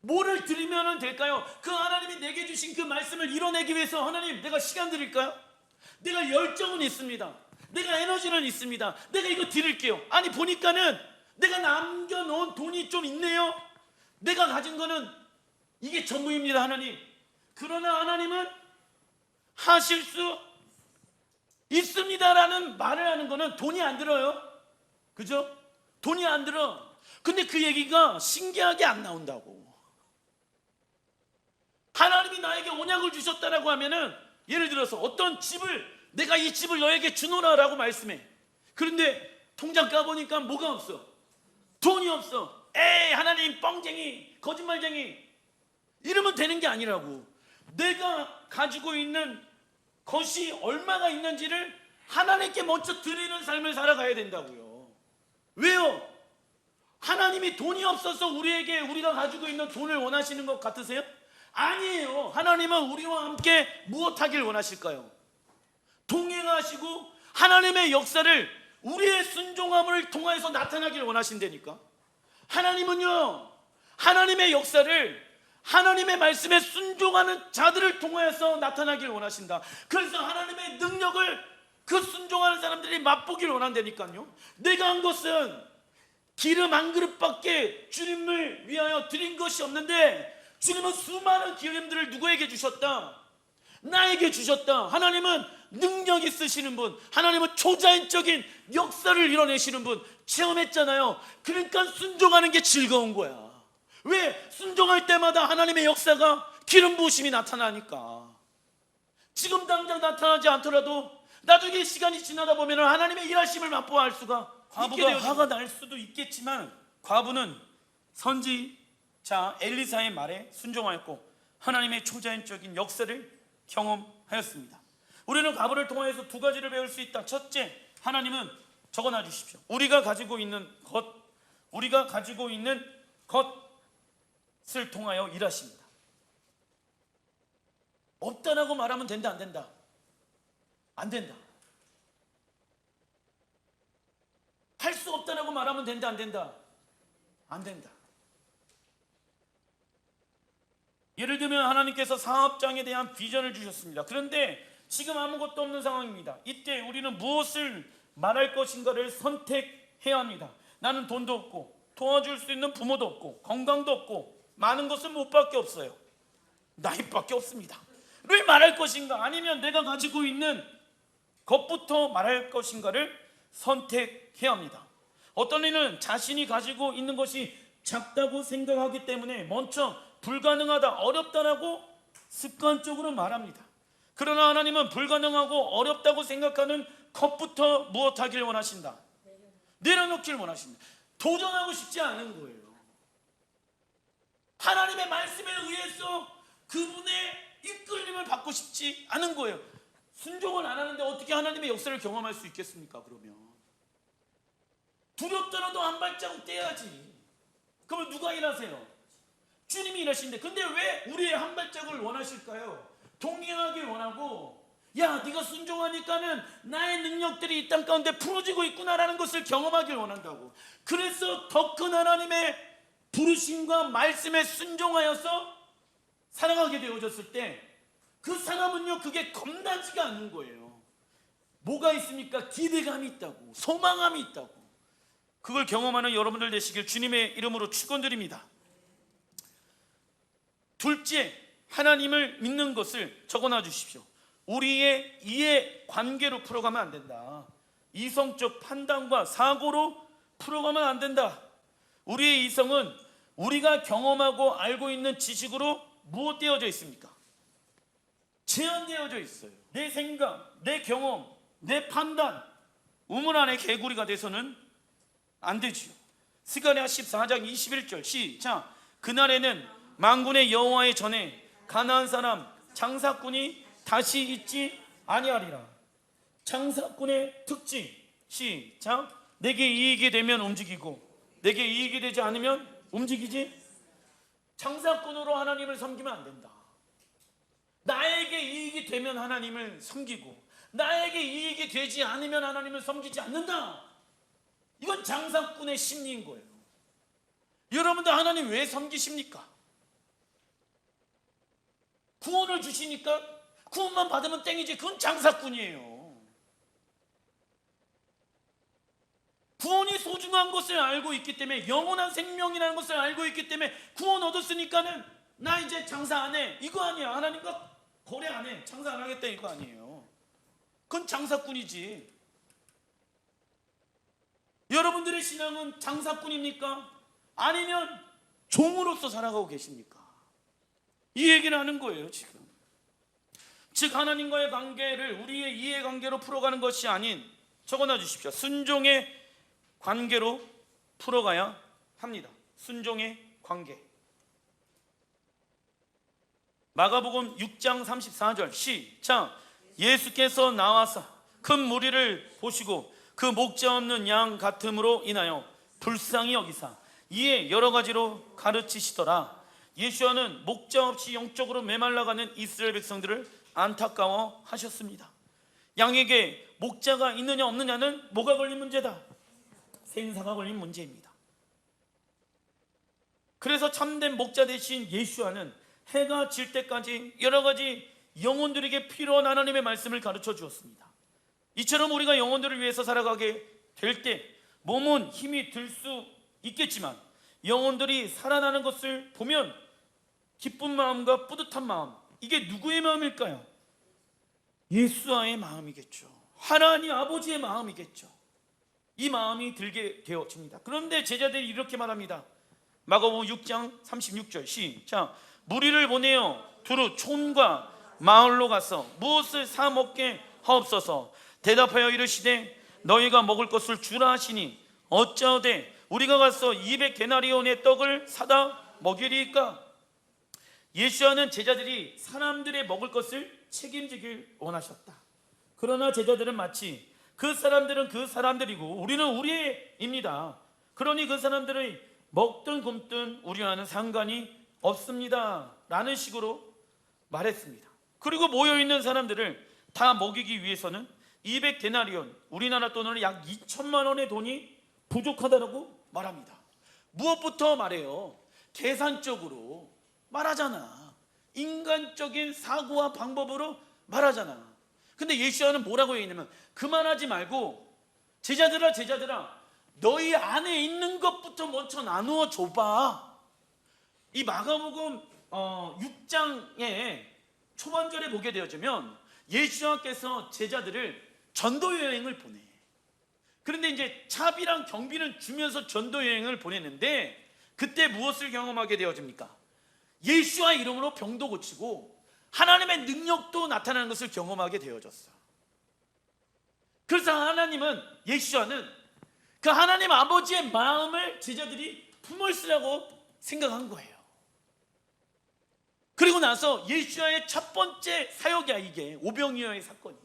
[SPEAKER 1] 뭐를 드리면 될까요? 그 하나님이 내게 주신 그 말씀을 이뤄내기 위해서 하나님 내가 시간 드릴까요? 내가 열정은 있습니다. 내가 에너지는 있습니다. 내가 이거 드릴게요. 아니 보니까는 내가 남겨놓은 돈이 좀 있네요. 내가 가진 거는 이게 전부입니다. 하나님. 그러나 하나님은 하실 수 있습니다라는 말을 하는 거는 돈이 안 들어요. 그죠? 돈이 안 들어. 근데 그 얘기가 신기하게 안 나온다고. 하나님이 나에게 언약을 주셨다라고 하면은 예를 들어서 어떤 집을 내가 이 집을 너에게 주노라라고 말씀해. 그런데 통장 까보니까 뭐가 없어? 돈이 없어. 에이 하나님 뻥쟁이 거짓말쟁이 이러면 되는 게 아니라고. 내가 가지고 있는 것이 얼마가 있는지를 하나님께 먼저 드리는 삶을 살아가야 된다고요. 왜요? 하나님이 돈이 없어서 우리가 가지고 있는 돈을 원하시는 것 같으세요? 아니에요. 하나님은 우리와 함께 무엇하길 원하실까요? 동행하시고 하나님의 역사를 우리의 순종함을 통해서 나타나길 원하신다니까. 하나님은요, 하나님의 역사를 하나님의 말씀에 순종하는 자들을 통해서 나타나길 원하신다. 그래서 하나님의 능력을 그 순종하는 사람들이 맛보길 원한다니까요. 내가 한 것은 기름 한 그릇밖에 주님을 위하여 드린 것이 없는데 주님은 수많은 기름들을 누구에게 주셨다? 나에게 주셨다. 하나님은 능력 있으시는 분, 하나님은 초자연적인 역사를 이뤄내시는 분 체험했잖아요. 그러니까 순종하는 게 즐거운 거야. 왜? 순종할 때마다 하나님의 역사가 기름 부으심이 나타나니까. 지금 당장 나타나지 않더라도 나중에 시간이 지나다 보면 하나님의 일하심을 맛보아 수가 과부가 화가 날 수도 있겠지만 과부는 선지자 엘리사의 말에 순종하였고 하나님의 초자연적인 역사를 경험하였습니다. 우리는 과부를 통해서 두 가지를 배울 수 있다. 첫째, 하나님은 적어놔 주십시오. 우리가 가지고 있는 것을 통하여 일하십니다. 없다라고 말하면 된다, 안 된다? 안 된다. 할 수 없다라고 말하면 된다, 안 된다? 안 된다. 예를 들면 하나님께서 사업장에 대한 비전을 주셨습니다. 그런데 지금 아무것도 없는 상황입니다. 이때 우리는 무엇을 말할 것인가를 선택해야 합니다. 나는 돈도 없고 도와줄 수 있는 부모도 없고 건강도 없고 많은 것은 못밖에 없어요. 나이밖에 없습니다. 를 말할 것인가 아니면 내가 가지고 있는 것부터 말할 것인가를 선택해야 합니다. 어떤 이는 자신이 가지고 있는 것이 작다고 생각하기 때문에 먼저 불가능하다, 어렵다라고 습관적으로 말합니다. 그러나 하나님은 불가능하고 어렵다고 생각하는 것부터 무엇하길 원하신다? 내려놓길 원하신다. 도전하고 싶지 않은 거예요. 하나님의 말씀에 의해서 그분의 이끌림을 받고 싶지 않은 거예요. 순종을 안 하는데 어떻게 하나님의 역사를 경험할 수 있겠습니까? 그러면 두렵더라도 한 발자국 떼야지. 그러면 누가 일하세요? 주님이 일하시는데. 근데 왜 우리의 한 발자국을 원하실까요? 동행하길 원하고, 야 네가 순종하니까는 나의 능력들이 이 땅 가운데 풀어지고 있구나라는 것을 경험하길 원한다고. 그래서 더 큰 하나님의 부르심과 말씀에 순종하여서 살아가게 되어졌을 때 그 사람은요 그게 겁나지가 않는 거예요. 뭐가 있습니까? 기대감이 있다고, 소망감이 있다고. 그걸 경험하는 여러분들 되시길 주님의 이름으로 축원드립니다. 둘째, 하나님을 믿는 것을 적어놔 주십시오. 우리의 이해 관계로 풀어가면 안 된다. 이성적 판단과 사고로 풀어가면 안 된다. 우리의 이성은 우리가 경험하고 알고 있는 지식으로 무엇되어져 있습니까? 제한되어져 있어요. 내 생각, 내 경험, 내 판단, 우물 안에 개구리가 돼서는 안 되지요. 스가랴 14장 21절 시작. 그날에는 만군의 여호와의 전에 가나안 사람 장사꾼이 다시 있지 아니하리라. 장사꾼의 특징 시작. 내게 이익이 되면 움직이고 내게 이익이 되지 않으면 움직이지. 장사꾼으로 하나님을 섬기면 안 된다. 나에게 이익이 되면 하나님을 섬기고 나에게 이익이 되지 않으면 하나님을 섬기지 않는다. 이건 장사꾼의 심리인 거예요. 여러분들 하나님 왜 섬기십니까? 구원을 주시니까 구원만 받으면 땡이지. 그건 장사꾼이에요. 구원이 소중한 것을 알고 있기 때문에, 영원한 생명이라는 것을 알고 있기 때문에 구원 얻었으니까는 나 이제 장사 안 해, 이거 아니야. 하나님과 거래 안 해, 장사 안 하겠다, 이거 아니에요. 그건 장사꾼이지. 여러분들의 신앙은 장사꾼입니까? 아니면 종으로서 살아가고 계십니까? 이 얘기를 하는 거예요 지금. 즉 하나님과의 관계를 우리의 이해관계로 풀어가는 것이 아닌, 적어놔 주십시오, 순종의 관계로 풀어가야 합니다. 순종의 관계. 마가복음 6장 34절 시작. 예수께서 나와서 큰 무리를 보시고 그 목자 없는 양 같음으로 인하여 불쌍히 여기사 이에 여러 가지로 가르치시더라. 예수와는 목자 없이 영적으로 메말라가는 이스라엘 백성들을 안타까워 하셨습니다. 양에게 목자가 있느냐 없느냐는 뭐가 걸린 문제다? 생사가 걸린 문제입니다. 그래서 참된 목자 대신 예수와는 해가 질 때까지 여러 가지 영혼들에게 필요한 하나님의 말씀을 가르쳐 주었습니다. 이처럼 우리가 영혼들을 위해서 살아가게 될 때 몸은 힘이 들 수 있겠지만 영혼들이 살아나는 것을 보면 기쁜 마음과 뿌듯한 마음, 이게 누구의 마음일까요? 예수와의 마음이겠죠. 하나님 아버지의 마음이겠죠. 이 마음이 들게 되어집니다. 그런데 제자들이 이렇게 말합니다. 마가복음 6장 36절 시작. 무리를 보내어 두루 촌과 마을로 가서 무엇을 사 먹게 하옵소서. 대답하여 이르시되 너희가 먹을 것을 주라 하시니 어찌하되 우리가 가서 200데나리온의 떡을 사다 먹이리까? 예수와는 제자들이 사람들의 먹을 것을 책임지길 원하셨다. 그러나 제자들은 마치 그 사람들은 그 사람들이고 우리는 우리입니다. 그러니 그 사람들의 먹든 굶든 우리와는 상관이 없습니다 라는 식으로 말했습니다. 그리고 모여있는 사람들을 다 먹이기 위해서는 200데나리온, 우리나라 돈으로 약 2천만 원의 돈이 부족하다고 말합니다. 무엇부터 말해요? 계산적으로 말하잖아. 인간적인 사고와 방법으로 말하잖아. 근데 예수와는 뭐라고 얘기냐면 그만하지 말고 제자들아 너희 안에 있는 것부터 먼저 나누어 줘봐. 이 마가복음 6장의 초반절에 보게 되어지면 예수와께서 제자들을 전도 여행을 보내. 그런데 이제 차비랑 경비를 주면서 전도 여행을 보냈는데 그때 무엇을 경험하게 되어집니까? 예수와 이름으로 병도 고치고 하나님의 능력도 나타나는 것을 경험하게 되어졌어. 그래서 하나님은, 예수와는 그 하나님 아버지의 마음을 제자들이 품을 쓰라고 생각한 거예요. 그리고 나서 예수와의 첫 번째 사역이야, 이게 오병이어의 사건이.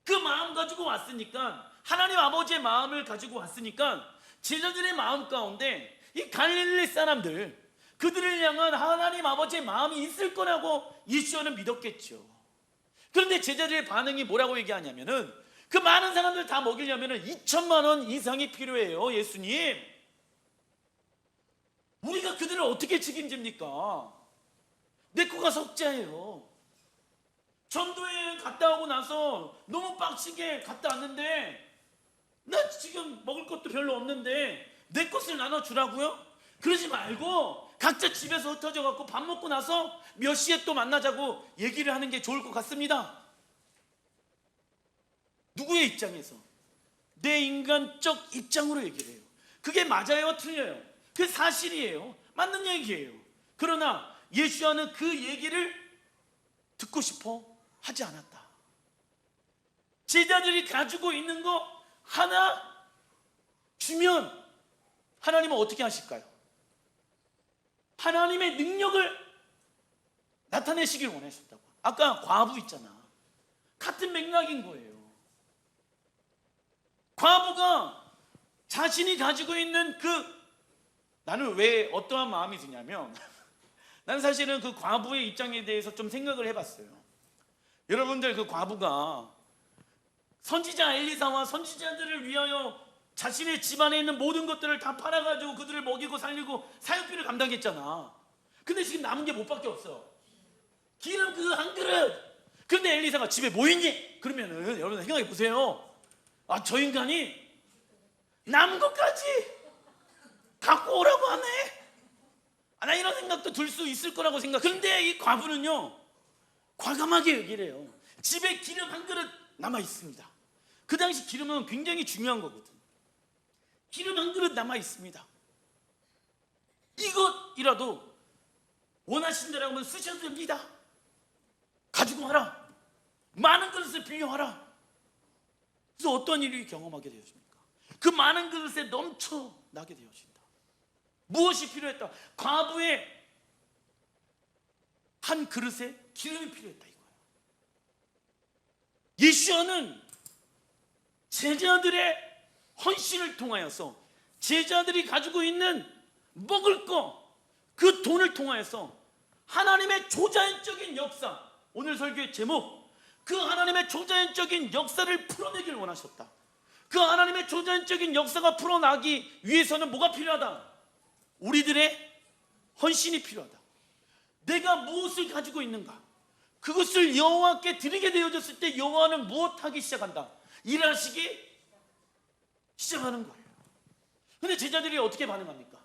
[SPEAKER 1] 그 마음 가지고 왔으니까, 하나님 아버지의 마음을 가지고 왔으니까 제자들의 마음 가운데 이 갈릴리 사람들, 그들을 향한 하나님 아버지의 마음이 있을 거라고 예수와는 믿었겠죠. 그런데 제자들의 반응이 뭐라고 얘기하냐면은 그 많은 사람들 다 먹이려면은 2천만 원 이상이 필요해요. 예수님, 우리가 그들을 어떻게 책임집니까? 내 거가 석자예요. 전도에 갔다 오고 나서 너무 빡시게 갔다 왔는데 나 지금 먹을 것도 별로 없는데 내 것을 나눠주라고요? 그러지 말고 각자 집에서 흩어져 갖고 밥 먹고 나서 몇 시에 또 만나자고 얘기를 하는 게 좋을 것 같습니다. 누구의 입장에서? 내 인간적 입장으로 얘기를 해요. 그게 맞아요, 틀려요? 그게 사실이에요, 맞는 얘기예요. 그러나 예수와는 그 얘기를 듣고 싶어 하지 않았다. 제자들이 가지고 있는 거 하나 주면 하나님은 어떻게 하실까요? 하나님의 능력을 나타내시길 원하셨다고. 아까 과부 있잖아. 같은 맥락인 거예요. 과부가 자신이 가지고 있는 그 나는 왜 어떠한 마음이 드냐면 나는 사실은 그 과부의 입장에 대해서 좀 생각을 해봤어요. 여러분들, 그 과부가 선지자 엘리사와 선지자들을 위하여 자신의 집안에 있는 모든 것들을 다 팔아가지고 그들을 먹이고 살리고 사역비를 감당했잖아. 근데 지금 남은 게 뭐밖에 없어. 기름 그 한 그릇. 근데 엘리사가 집에 뭐 있니? 그러면은 여러분 생각해 보세요. 아, 저 인간이 남은 것까지 갖고 오라고 하네. 아, 나 이런 생각도 들 수 있을 거라고 생각. 근데 이 과부는요, 과감하게 얘기를 해요. 집에 기름 한 그릇 남아 있습니다. 그 당시 기름은 굉장히 중요한 거거든. 기름 한 그릇 남아 있습니다. 이것이라도 원하신다라고 하면 쓰셔도 됩니다. 가지고 와라. 많은 그릇을 빌려와라. 그래서 어떤 일이 경험하게 되었습니까? 그 많은 그릇에 넘쳐나게 되었습니다. 무엇이 필요했다? 과부의 한 그릇에 기름이 필요했다 이거예요. 예수와는 제자들의 헌신을 통하여서 제자들이 가지고 있는 먹을 거, 그 돈을 통하여서 하나님의 초자연적인 역사, 오늘 설교의 제목, 그 하나님의 초자연적인 역사를 풀어내길 원하셨다. 그 하나님의 초자연적인 역사가 풀어나기 위해서는 뭐가 필요하다? 우리들의 헌신이 필요하다. 내가 무엇을 가지고 있는가? 그것을 여호와께 드리게 되어졌을 때 여호와는 무엇하기 시작한다? 일하시기 시작하는 거예요. 근데 제자들이 어떻게 반응합니까?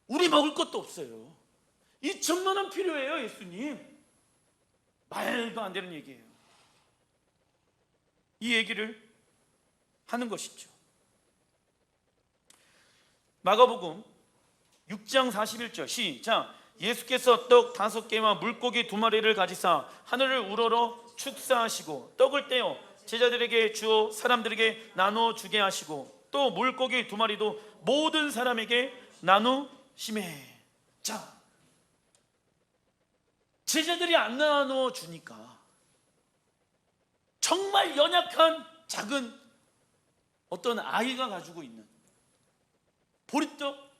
[SPEAKER 1] 우리 먹을 것도 없어요. 2천만 원 필요해요, 예수님. 말도 안 되는 얘기예요. 이 얘기를 하는 것이죠. 마가복음 6장 41절 시작. 예수께서 떡 5개와 물고기 2마리를 가지사 하늘을 우러러 축사하시고 떡을 떼어 제자들에게 주어 사람들에게 나눠 주게 하시고 또 물고기 2마리도 모든 사람에게 나누시매. 자, 제자들이 안 나눠 주니까 정말 연약한 작은 어떤 아이가 가지고 있는 보리떡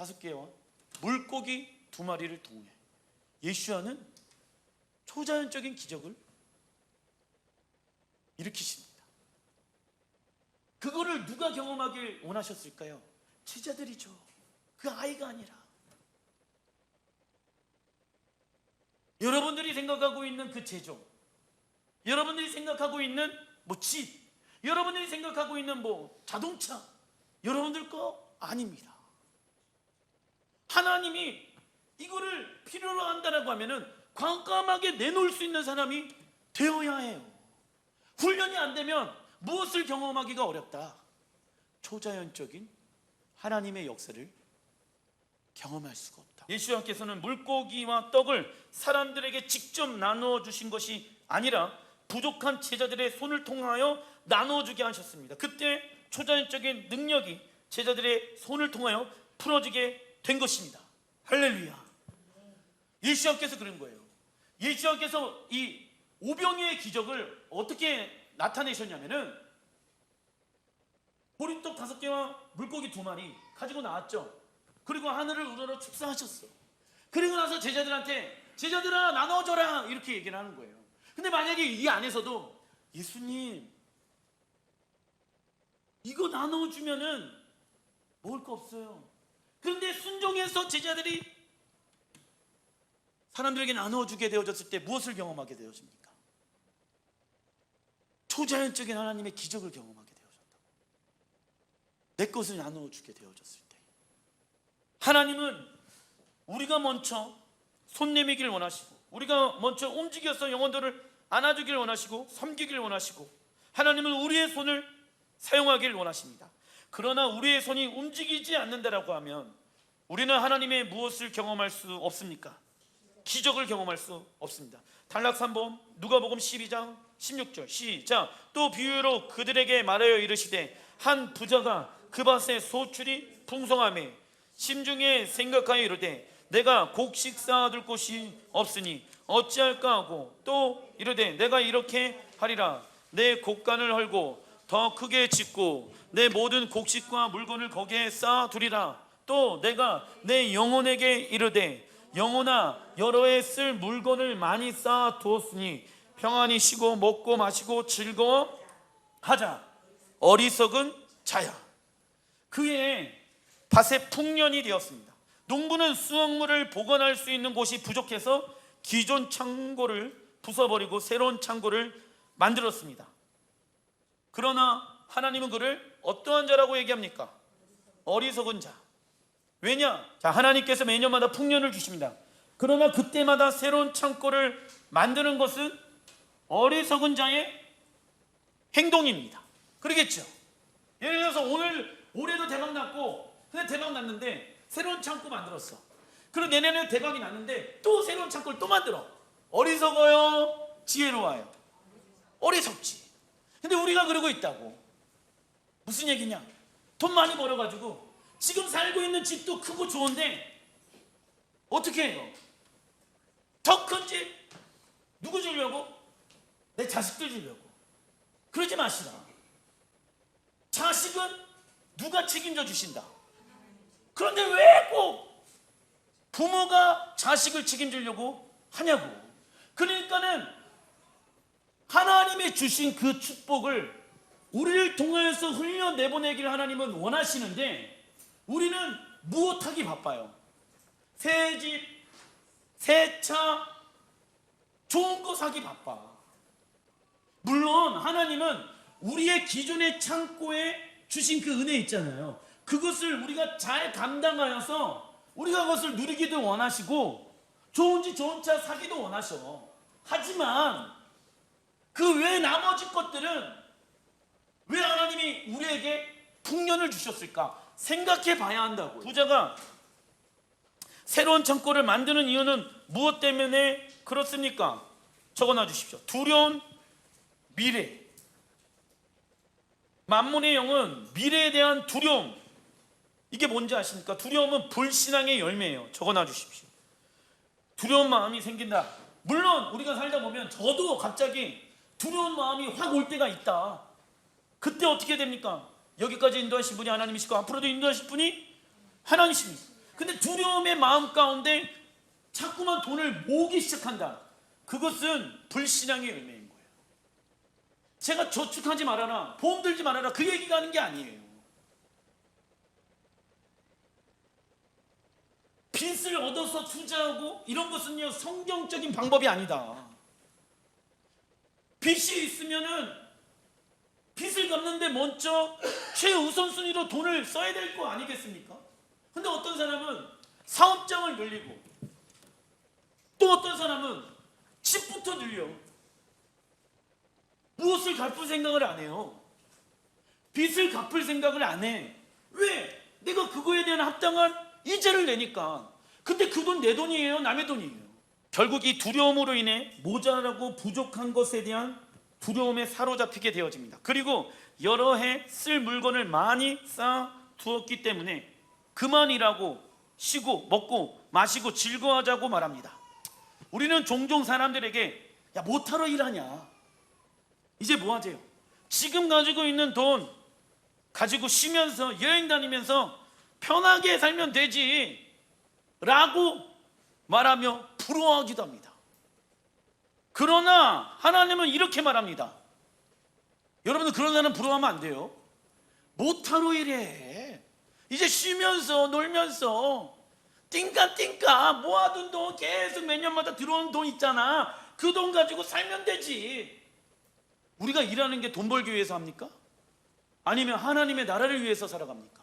[SPEAKER 1] 5개와 물고기 2마리를 통해 예수와는 초자연적인 기적을 일으키십니다. 그거를 누가 경험하길 원하셨을까요? 제자들이죠. 그 아이가 아니라. 여러분들이 생각하고 있는 그 제조, 여러분들이 생각하고 있는 뭐 집, 여러분들이 생각하고 있는 뭐 자동차, 여러분들 거 아닙니다. 하나님이 이거를 필요로 한다라고 하면은 과감하게 내놓을 수 있는 사람이 되어야 해요. 훈련이 안 되면 무엇을 경험하기가 어렵다? 초자연적인 하나님의 역사를 경험할 수가 없다. 예수님께서는 물고기와 떡을 사람들에게 직접 나누어 주신 것이 아니라 부족한 제자들의 손을 통하여 나누어 주게 하셨습니다. 그때 초자연적인 능력이 제자들의 손을 통하여 풀어지게 된 것입니다. 할렐루야. 예수님께서 그런 거예요. 예수님께서 이 오병이의 기적을 어떻게 나타내셨냐면은 보리떡 5개와 물고기 2마리 가지고 나왔죠. 그리고 하늘을 우러러 축사하셨어. 그리고 나서 제자들한테 제자들아 나눠줘라 이렇게 얘기를 하는 거예요. 근데 만약에 이 안에서도 예수님 이거 나눠주면은 먹을 거 없어요. 그런데 순종해서 제자들이 사람들에게 나눠주게 되어졌을 때 무엇을 경험하게 되어집니까? 초자연적인 하나님의 기적을 경험하게 되어졌다. 내 것을 나눠주게 되어졌을 때 하나님은 우리가 먼저 손 내밀기를 원하시고 우리가 먼저 움직여서 영혼들을 안아주기를 원하시고 섬기기를 원하시고 하나님은 우리의 손을 사용하기를 원하십니다. 그러나 우리의 손이 움직이지 않는다라고 하면 우리는 하나님의 무엇을 경험할 수 없습니까? 기적을 경험할 수 없습니다. 단락 3번 누가복음 12장 16절 시작. 또 비유로 그들에게 말하여 이르시되 한 부자가 그 밭에 소출이 풍성하매 심중에 생각하여 이르되 내가 곡식 쌓아둘 곳이 없으니 어찌할까 하고 또 이르되 내가 이렇게 하리라. 내 곡간을 헐고 더 크게 짓고 내 모든 곡식과 물건을 거기에 쌓아두리라. 또 내가 내 영혼에게 이르되 영혼아 여러 해 쓸 물건을 많이 쌓아 두었으니 평안히 쉬고 먹고 마시고 즐거워하자. 어리석은 자야. 그의 밭에 풍년이 되었습니다. 농부는 수확물을 보관할 수 있는 곳이 부족해서 기존 창고를 부숴버리고 새로운 창고를 만들었습니다. 그러나 하나님은 그를 어떠한 자라고 얘기합니까? 어리석은 자. 왜냐? 자, 하나님께서 매년마다 풍년을 주십니다. 그러나 그때마다 새로운 창고를 만드는 것은 어리석은 자의 행동입니다. 그러겠죠? 예를 들어서 올해도 대박 났고, 근데 대박 났는데 새로운 창고 만들었어. 그리고 내년에 대박이 났는데 또 새로운 창고를 또 만들어. 어리석어요? 지혜로워요? 어리석지. 근데 우리가 그러고 있다고. 무슨 얘기냐? 돈 많이 벌어가지고 지금 살고 있는 집도 크고 좋은데 어떻게 해요? 더 큰 집 누구 주려고? 내 자식들 주려고. 그러지 마시라. 자식은 누가 책임져 주신다. 그런데 왜 꼭 부모가 자식을 책임지려고 하냐고. 그러니까는 하나님의 주신 그 축복을 우리를 통해서 흘려내보내기를 하나님은 원하시는데 우리는 무엇하기 바빠요? 새 집, 새 차, 좋은 거 사기 바빠. 물론 하나님은 우리의 기존의 창고에 주신 그 은혜 있잖아요. 그것을 우리가 잘 감당하여서 우리가 그것을 누리기도 원하시고 좋은 집 좋은 차 사기도 원하셔. 하지만 그 외 나머지 것들은 왜 하나님이 우리에게 풍년을 주셨을까? 생각해 봐야 한다고. 부자가 새로운 창고를 만드는 이유는 무엇 때문에 그렇습니까? 적어놔 주십시오. 두려운 미래. 만문의 영은 미래에 대한 두려움. 이게 뭔지 아십니까? 두려움은 불신앙의 열매예요. 적어놔 주십시오. 두려운 마음이 생긴다. 물론 우리가 살다 보면 저도 갑자기 두려운 마음이 확 올 때가 있다. 그때 어떻게 됩니까? 여기까지 인도하신 분이 하나님이시고 앞으로도 인도하실 분이 하나님이십니다. 근데 두려움의 마음 가운데 자꾸만 돈을 모으기 시작한다. 그것은 불신앙의 열매인 거예요. 제가 저축하지 말아라, 보험 들지 말아라, 그 얘기가 하는 게 아니에요. 빚을 얻어서 투자하고 이런 것은요 성경적인 방법이 아니다. 빚이 있으면은 빚을 갚는데 먼저 최우선순위로 돈을 써야 될 거 아니겠습니까? 근데 어떤 사람은 사업장을 늘리고 또 어떤 사람은 집부터 늘려. 무엇을 갚을 생각을 안 해요. 빚을 갚을 생각을 안 해. 왜? 내가 그거에 대한 합당한 이자를 내니까. 근데 그 돈 내 돈이에요? 남의 돈이에요? 결국 이 두려움으로 인해 모자라고 부족한 것에 대한 두려움에 사로잡히게 되어집니다. 그리고 여러 해 쓸 물건을 많이 쌓아 두었기 때문에 그만 일하고 쉬고 먹고 마시고 즐거워하자고 말합니다. 우리는 종종 사람들에게 야 뭐하러 일하냐, 이제 뭐 하세요? 지금 가지고 있는 돈 가지고 쉬면서 여행 다니면서 편하게 살면 되지 라고 말하며 부러워하기도 합니다. 그러나 하나님은 이렇게 말합니다. 여러분들 그런 사람 부러워하면 안 돼요. 못하러 일해. 이제 쉬면서 놀면서 띵까띵까 모아둔 돈 계속 몇 년마다 들어오는 돈 있잖아. 그 돈 가지고 살면 되지. 우리가 일하는 게 돈 벌기 위해서 합니까? 아니면 하나님의 나라를 위해서 살아갑니까?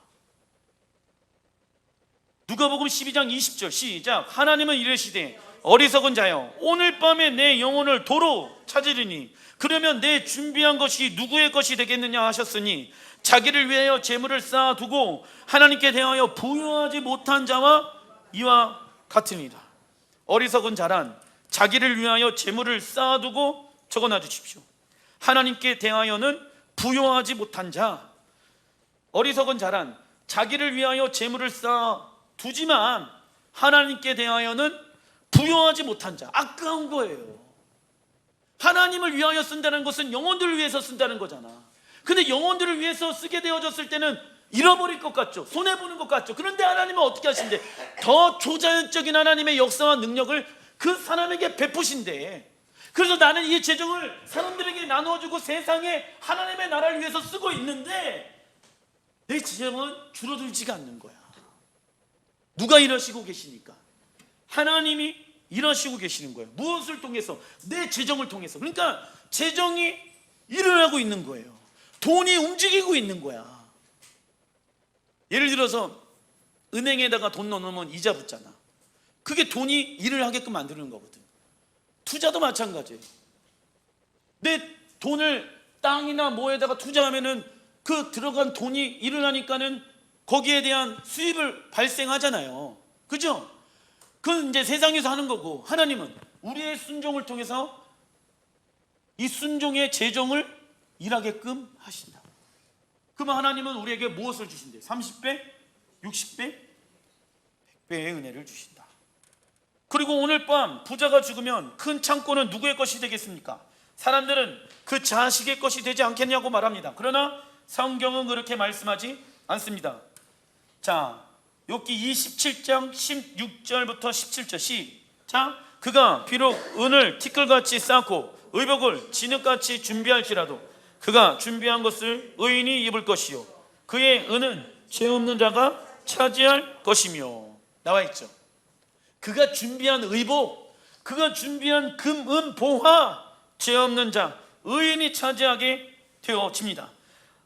[SPEAKER 1] 누가복음 12장 20절 시작. 하나님은 이르시되 어리석은 자여 오늘 밤에 내 영혼을 도로 찾으리니 그러면 내 준비한 것이 누구의 것이 되겠느냐 하셨으니 자기를 위하여 재물을 쌓아두고 하나님께 대하여 부유하지 못한 자와 이와 같으니라. 어리석은 자란 자기를 위하여 재물을 쌓아두고 적어놔 주십시오. 하나님께 대하여는 부유하지 못한 자. 어리석은 자란 자기를 위하여 재물을 쌓아두지만 하나님께 대하여는 부유하지 못한 자. 아까운 거예요. 하나님을 위하여 쓴다는 것은 영혼들을 위해서 쓴다는 거잖아. 근데 영혼들을 위해서 쓰게 되어졌을 때는 잃어버릴 것 같죠. 손해보는 것 같죠. 그런데 하나님은 어떻게 하신대? 더 초자연적인 하나님의 역사와 능력을 그 사람에게 베푸신대. 그래서 나는 이 재정을 사람들에게 나누어주고 세상에 하나님의 나라를 위해서 쓰고 있는데 내 재정은 줄어들지가 않는 거야. 누가 일하시고 계시니까? 하나님이 일하시고 계시는 거예요. 무엇을 통해서? 내 재정을 통해서. 그러니까 재정이 일을 하고 있는 거예요. 돈이 움직이고 있는 거야. 예를 들어서 은행에다가 돈 넣어놓으면 이자 붙잖아. 그게 돈이 일을 하게끔 만드는 거거든. 투자도 마찬가지예요. 내 돈을 땅이나 뭐에다가 투자하면은 그 들어간 돈이 일을 하니까는 거기에 대한 수입을 발생하잖아요. 그죠? 그건 이제 세상에서 하는 거고, 하나님은 우리의 순종을 통해서 이 순종의 재정을 일하게끔 하신다. 그러면 하나님은 우리에게 무엇을 주신대? 30배, 60배, 100배의 은혜를 주신다. 그리고 오늘 밤 부자가 죽으면 큰 창고는 누구의 것이 되겠습니까? 사람들은 그 자식의 것이 되지 않겠냐고 말합니다. 그러나 성경은 그렇게 말씀하지 않습니다. 자, 욥기 27장 16절부터 17절 시작. 그가 비록 은을 티끌같이 쌓고 의복을 진흙같이 준비할지라도 그가 준비한 것을 의인이 입을 것이요 그의 은은 죄 없는 자가 차지할 것이며. 나와 있죠. 그가 준비한 의복, 그가 준비한 금, 은, 보화, 죄 없는 자, 의인이 차지하게 되어집니다.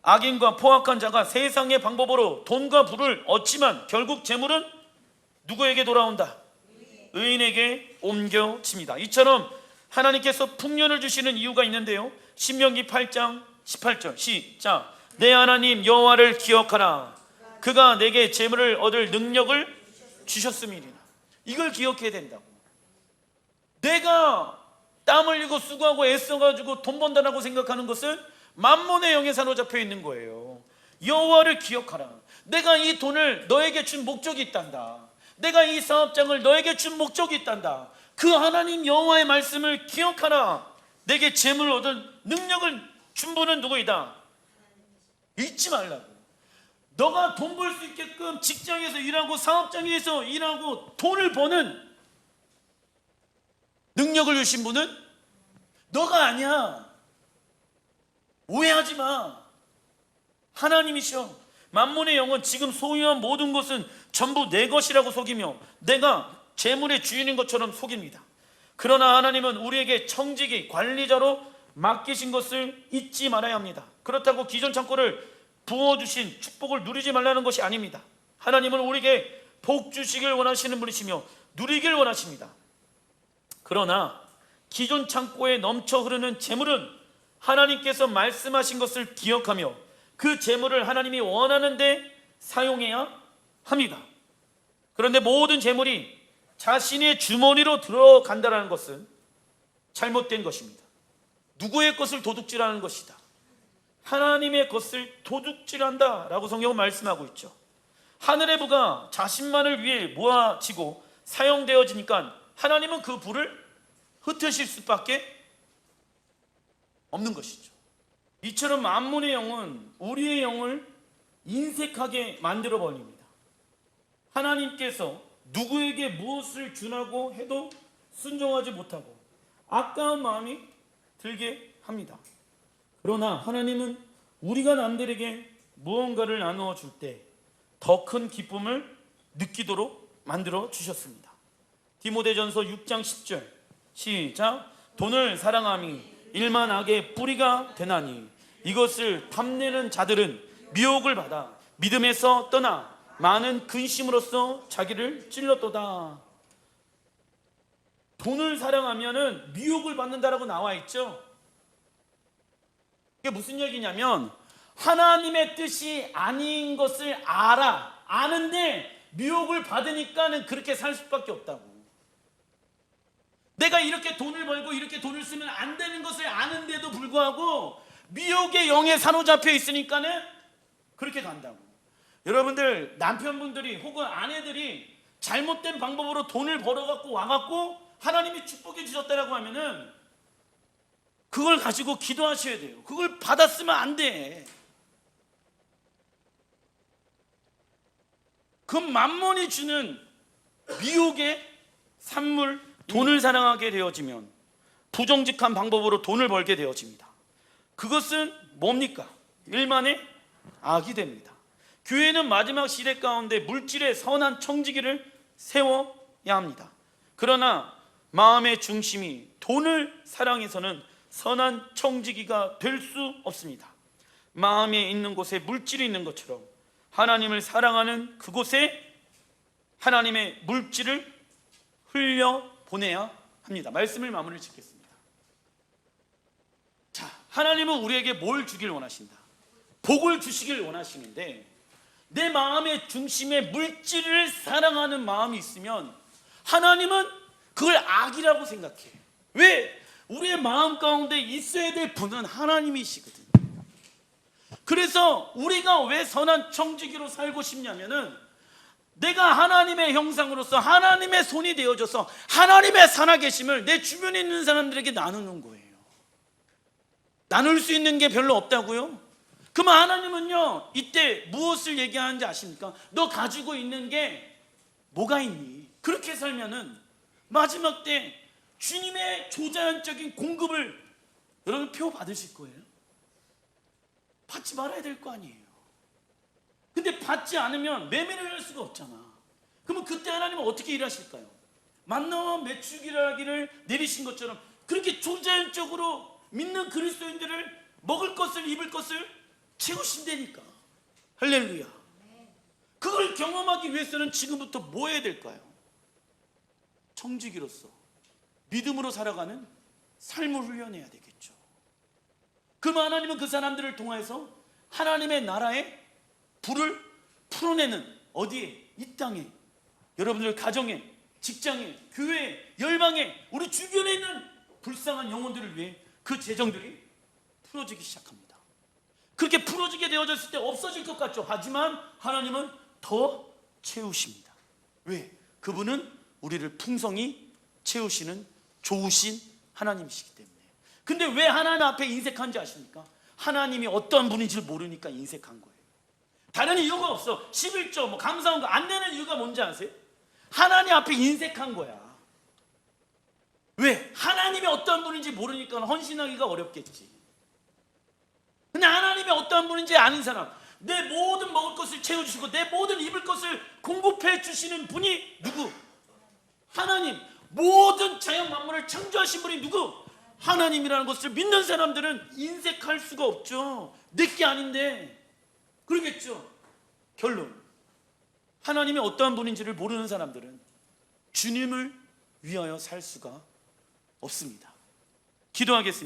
[SPEAKER 1] 악인과 포악한 자가 세상의 방법으로 돈과 부를 얻지만 결국 재물은 누구에게 돌아온다? 의인에게 옮겨집니다. 이처럼 하나님께서 풍년을 주시는 이유가 있는데요. 신명기 8장 18절 시작. 내 하나님 여호와를 기억하라. 그가 내게 재물을 얻을 능력을 주셨음이니라. 이걸 기억해야 된다고. 내가 땀 흘리고 수고하고 애써가지고 돈 번다라고 생각하는 것은 만몬의 영에 사로잡혀 있는 거예요. 여호와를 기억하라. 내가 이 돈을 너에게 준 목적이 있단다. 내가 이 사업장을 너에게 준 목적이 있단다. 그 하나님 여호와의 말씀을 기억하라. 내게 재물을 얻은 능력을 준 분은 누구이다? 잊지 말라고. 너가 돈 벌 수 있게끔 직장에서 일하고 사업장에서 일하고 돈을 버는 능력을 주신 분은 너가 아니야. 오해하지 마. 하나님이셔. 만몬의 영은 지금 소유한 모든 것은 전부 내 것이라고 속이며 내가 재물의 주인인 것처럼 속입니다. 그러나 하나님은 우리에게 청지기 관리자로 맡기신 것을 잊지 말아야 합니다. 그렇다고 기존 창고를 부어주신 축복을 누리지 말라는 것이 아닙니다. 하나님은 우리에게 복 주시길 원하시는 분이시며 누리길 원하십니다. 그러나 기존 창고에 넘쳐 흐르는 재물은 하나님께서 말씀하신 것을 기억하며 그 재물을 하나님이 원하는 데 사용해야 합니다. 그런데 모든 재물이 자신의 주머니로 들어간다는 것은 잘못된 것입니다. 누구의 것을 도둑질하는 것이다. 하나님의 것을 도둑질한다 라고 성경은 말씀하고 있죠. 하늘의 부가 자신만을 위해 모아지고 사용되어지니까 하나님은 그 부를 흩으실 수밖에 없는 것이죠. 이처럼 만몬의 영은 우리의 영을 인색하게 만들어 버립니다. 하나님께서 누구에게 무엇을 주라고 해도 순종하지 못하고 아까운 마음이 들게 합니다. 그러나 하나님은 우리가 남들에게 무언가를 나누어 줄 때 더 큰 기쁨을 느끼도록 만들어 주셨습니다. 디모데전서 6장 10절 시작. 돈을 사랑함이 일만 악의 뿌리가 되나니 이것을 탐내는 자들은 미혹을 받아 믿음에서 떠나 많은 근심으로써 자기를 찔렀도다. 돈을 사랑하면은 미혹을 받는다라고 나와 있죠. 이게 무슨 얘기냐면 하나님의 뜻이 아닌 것을 아는데 미혹을 받으니까는 그렇게 살 수밖에 없다고. 내가 이렇게 돈을 벌고 이렇게 돈을 쓰면 안 되는 것을 아는데도 불구하고 미혹의 영에 사로잡혀 있으니까는 그렇게 간다고. 여러분들 남편분들이 혹은 아내들이 잘못된 방법으로 돈을 벌어갖고 와갖고 하나님이 축복해 주셨다라고 하면은 그걸 가지고 기도하셔야 돼요. 그걸 받았으면 안 돼. 그 만몬이 주는 미혹의 산물, 돈을 사랑하게 되어지면 부정직한 방법으로 돈을 벌게 되어집니다. 그것은 뭡니까? 일만의 악이 됩니다. 교회는 마지막 시대 가운데 물질의 선한 청지기를 세워야 합니다. 그러나 마음의 중심이 돈을 사랑해서는 선한 청지기가 될 수 없습니다. 마음에 있는 곳에 물질이 있는 것처럼 하나님을 사랑하는 그곳에 하나님의 물질을 흘려보내야 합니다. 말씀을 마무리 짓겠습니다. 자, 하나님은 우리에게 뭘 주길 원하신다? 복을 주시길 원하시는데, 내 마음의 중심에 물질을 사랑하는 마음이 있으면 하나님은 그걸 악이라고 생각해. 왜? 우리의 마음 가운데 있어야 될 분은 하나님이시거든. 그래서 우리가 왜 선한 청지기로 살고 싶냐면은, 내가 하나님의 형상으로서 하나님의 손이 되어져서 하나님의 살아계심을 내 주변에 있는 사람들에게 나누는 거예요. 나눌 수 있는 게 별로 없다고요? 그러면 하나님은요, 이때 무엇을 얘기하는지 아십니까? 너 가지고 있는 게 뭐가 있니? 그렇게 살면은 마지막 때 주님의 조자연적인 공급을 여러분 표 받으실 거예요. 받지 말아야 될 거 아니에요. 근데 받지 않으면 매매를 할 수가 없잖아. 그러면 그때 하나님은 어떻게 일하실까요? 만나와 메추기라기를 내리신 것처럼 그렇게 조자연적으로 믿는 그리스도인들을 먹을 것을 입을 것을 채우신다니까. 할렐루야. 그걸 경험하기 위해서는 지금부터 뭐 해야 될까요? 청지기로서 믿음으로 살아가는 삶을 훈련해야 되겠죠. 그럼 하나님은 그 사람들을 통해서 하나님의 나라의 불을 풀어내는, 어디에? 이 땅에, 여러분들 가정에, 직장에, 교회에, 열방에, 우리 주변에 있는 불쌍한 영혼들을 위해 그 재정들이 풀어지기 시작합니다. 그렇게 풀어지게 되어졌을 때 없어질 것 같죠. 하지만 하나님은 더 채우십니다. 왜? 그분은 우리를 풍성히 채우시는 좋으신 하나님이시기 때문에. 근데 왜 하나님 앞에 인색한지 아십니까? 하나님이 어떤 분인지 모르니까 인색한 거예요. 다른 이유가 없어. 11조 감사한 거 안 내는 이유가 뭔지 아세요? 하나님 앞에 인색한 거야. 왜? 하나님이 어떤 분인지 모르니까 헌신하기가 어렵겠지. 근데 하나님이 어떤 분인지 아는 사람, 내 모든 먹을 것을 채워주시고 내 모든 입을 것을 공급해 주시는 분이 누구? 하나님. 모든 자연 만물을 창조하신 분이 누구? 하나님이라는 것을 믿는 사람들은 인색할 수가 없죠. 내게 아닌데. 그러겠죠. 결론, 하나님이 어떠한 분인지를 모르는 사람들은 주님을 위하여 살 수가 없습니다. 기도하겠습니다.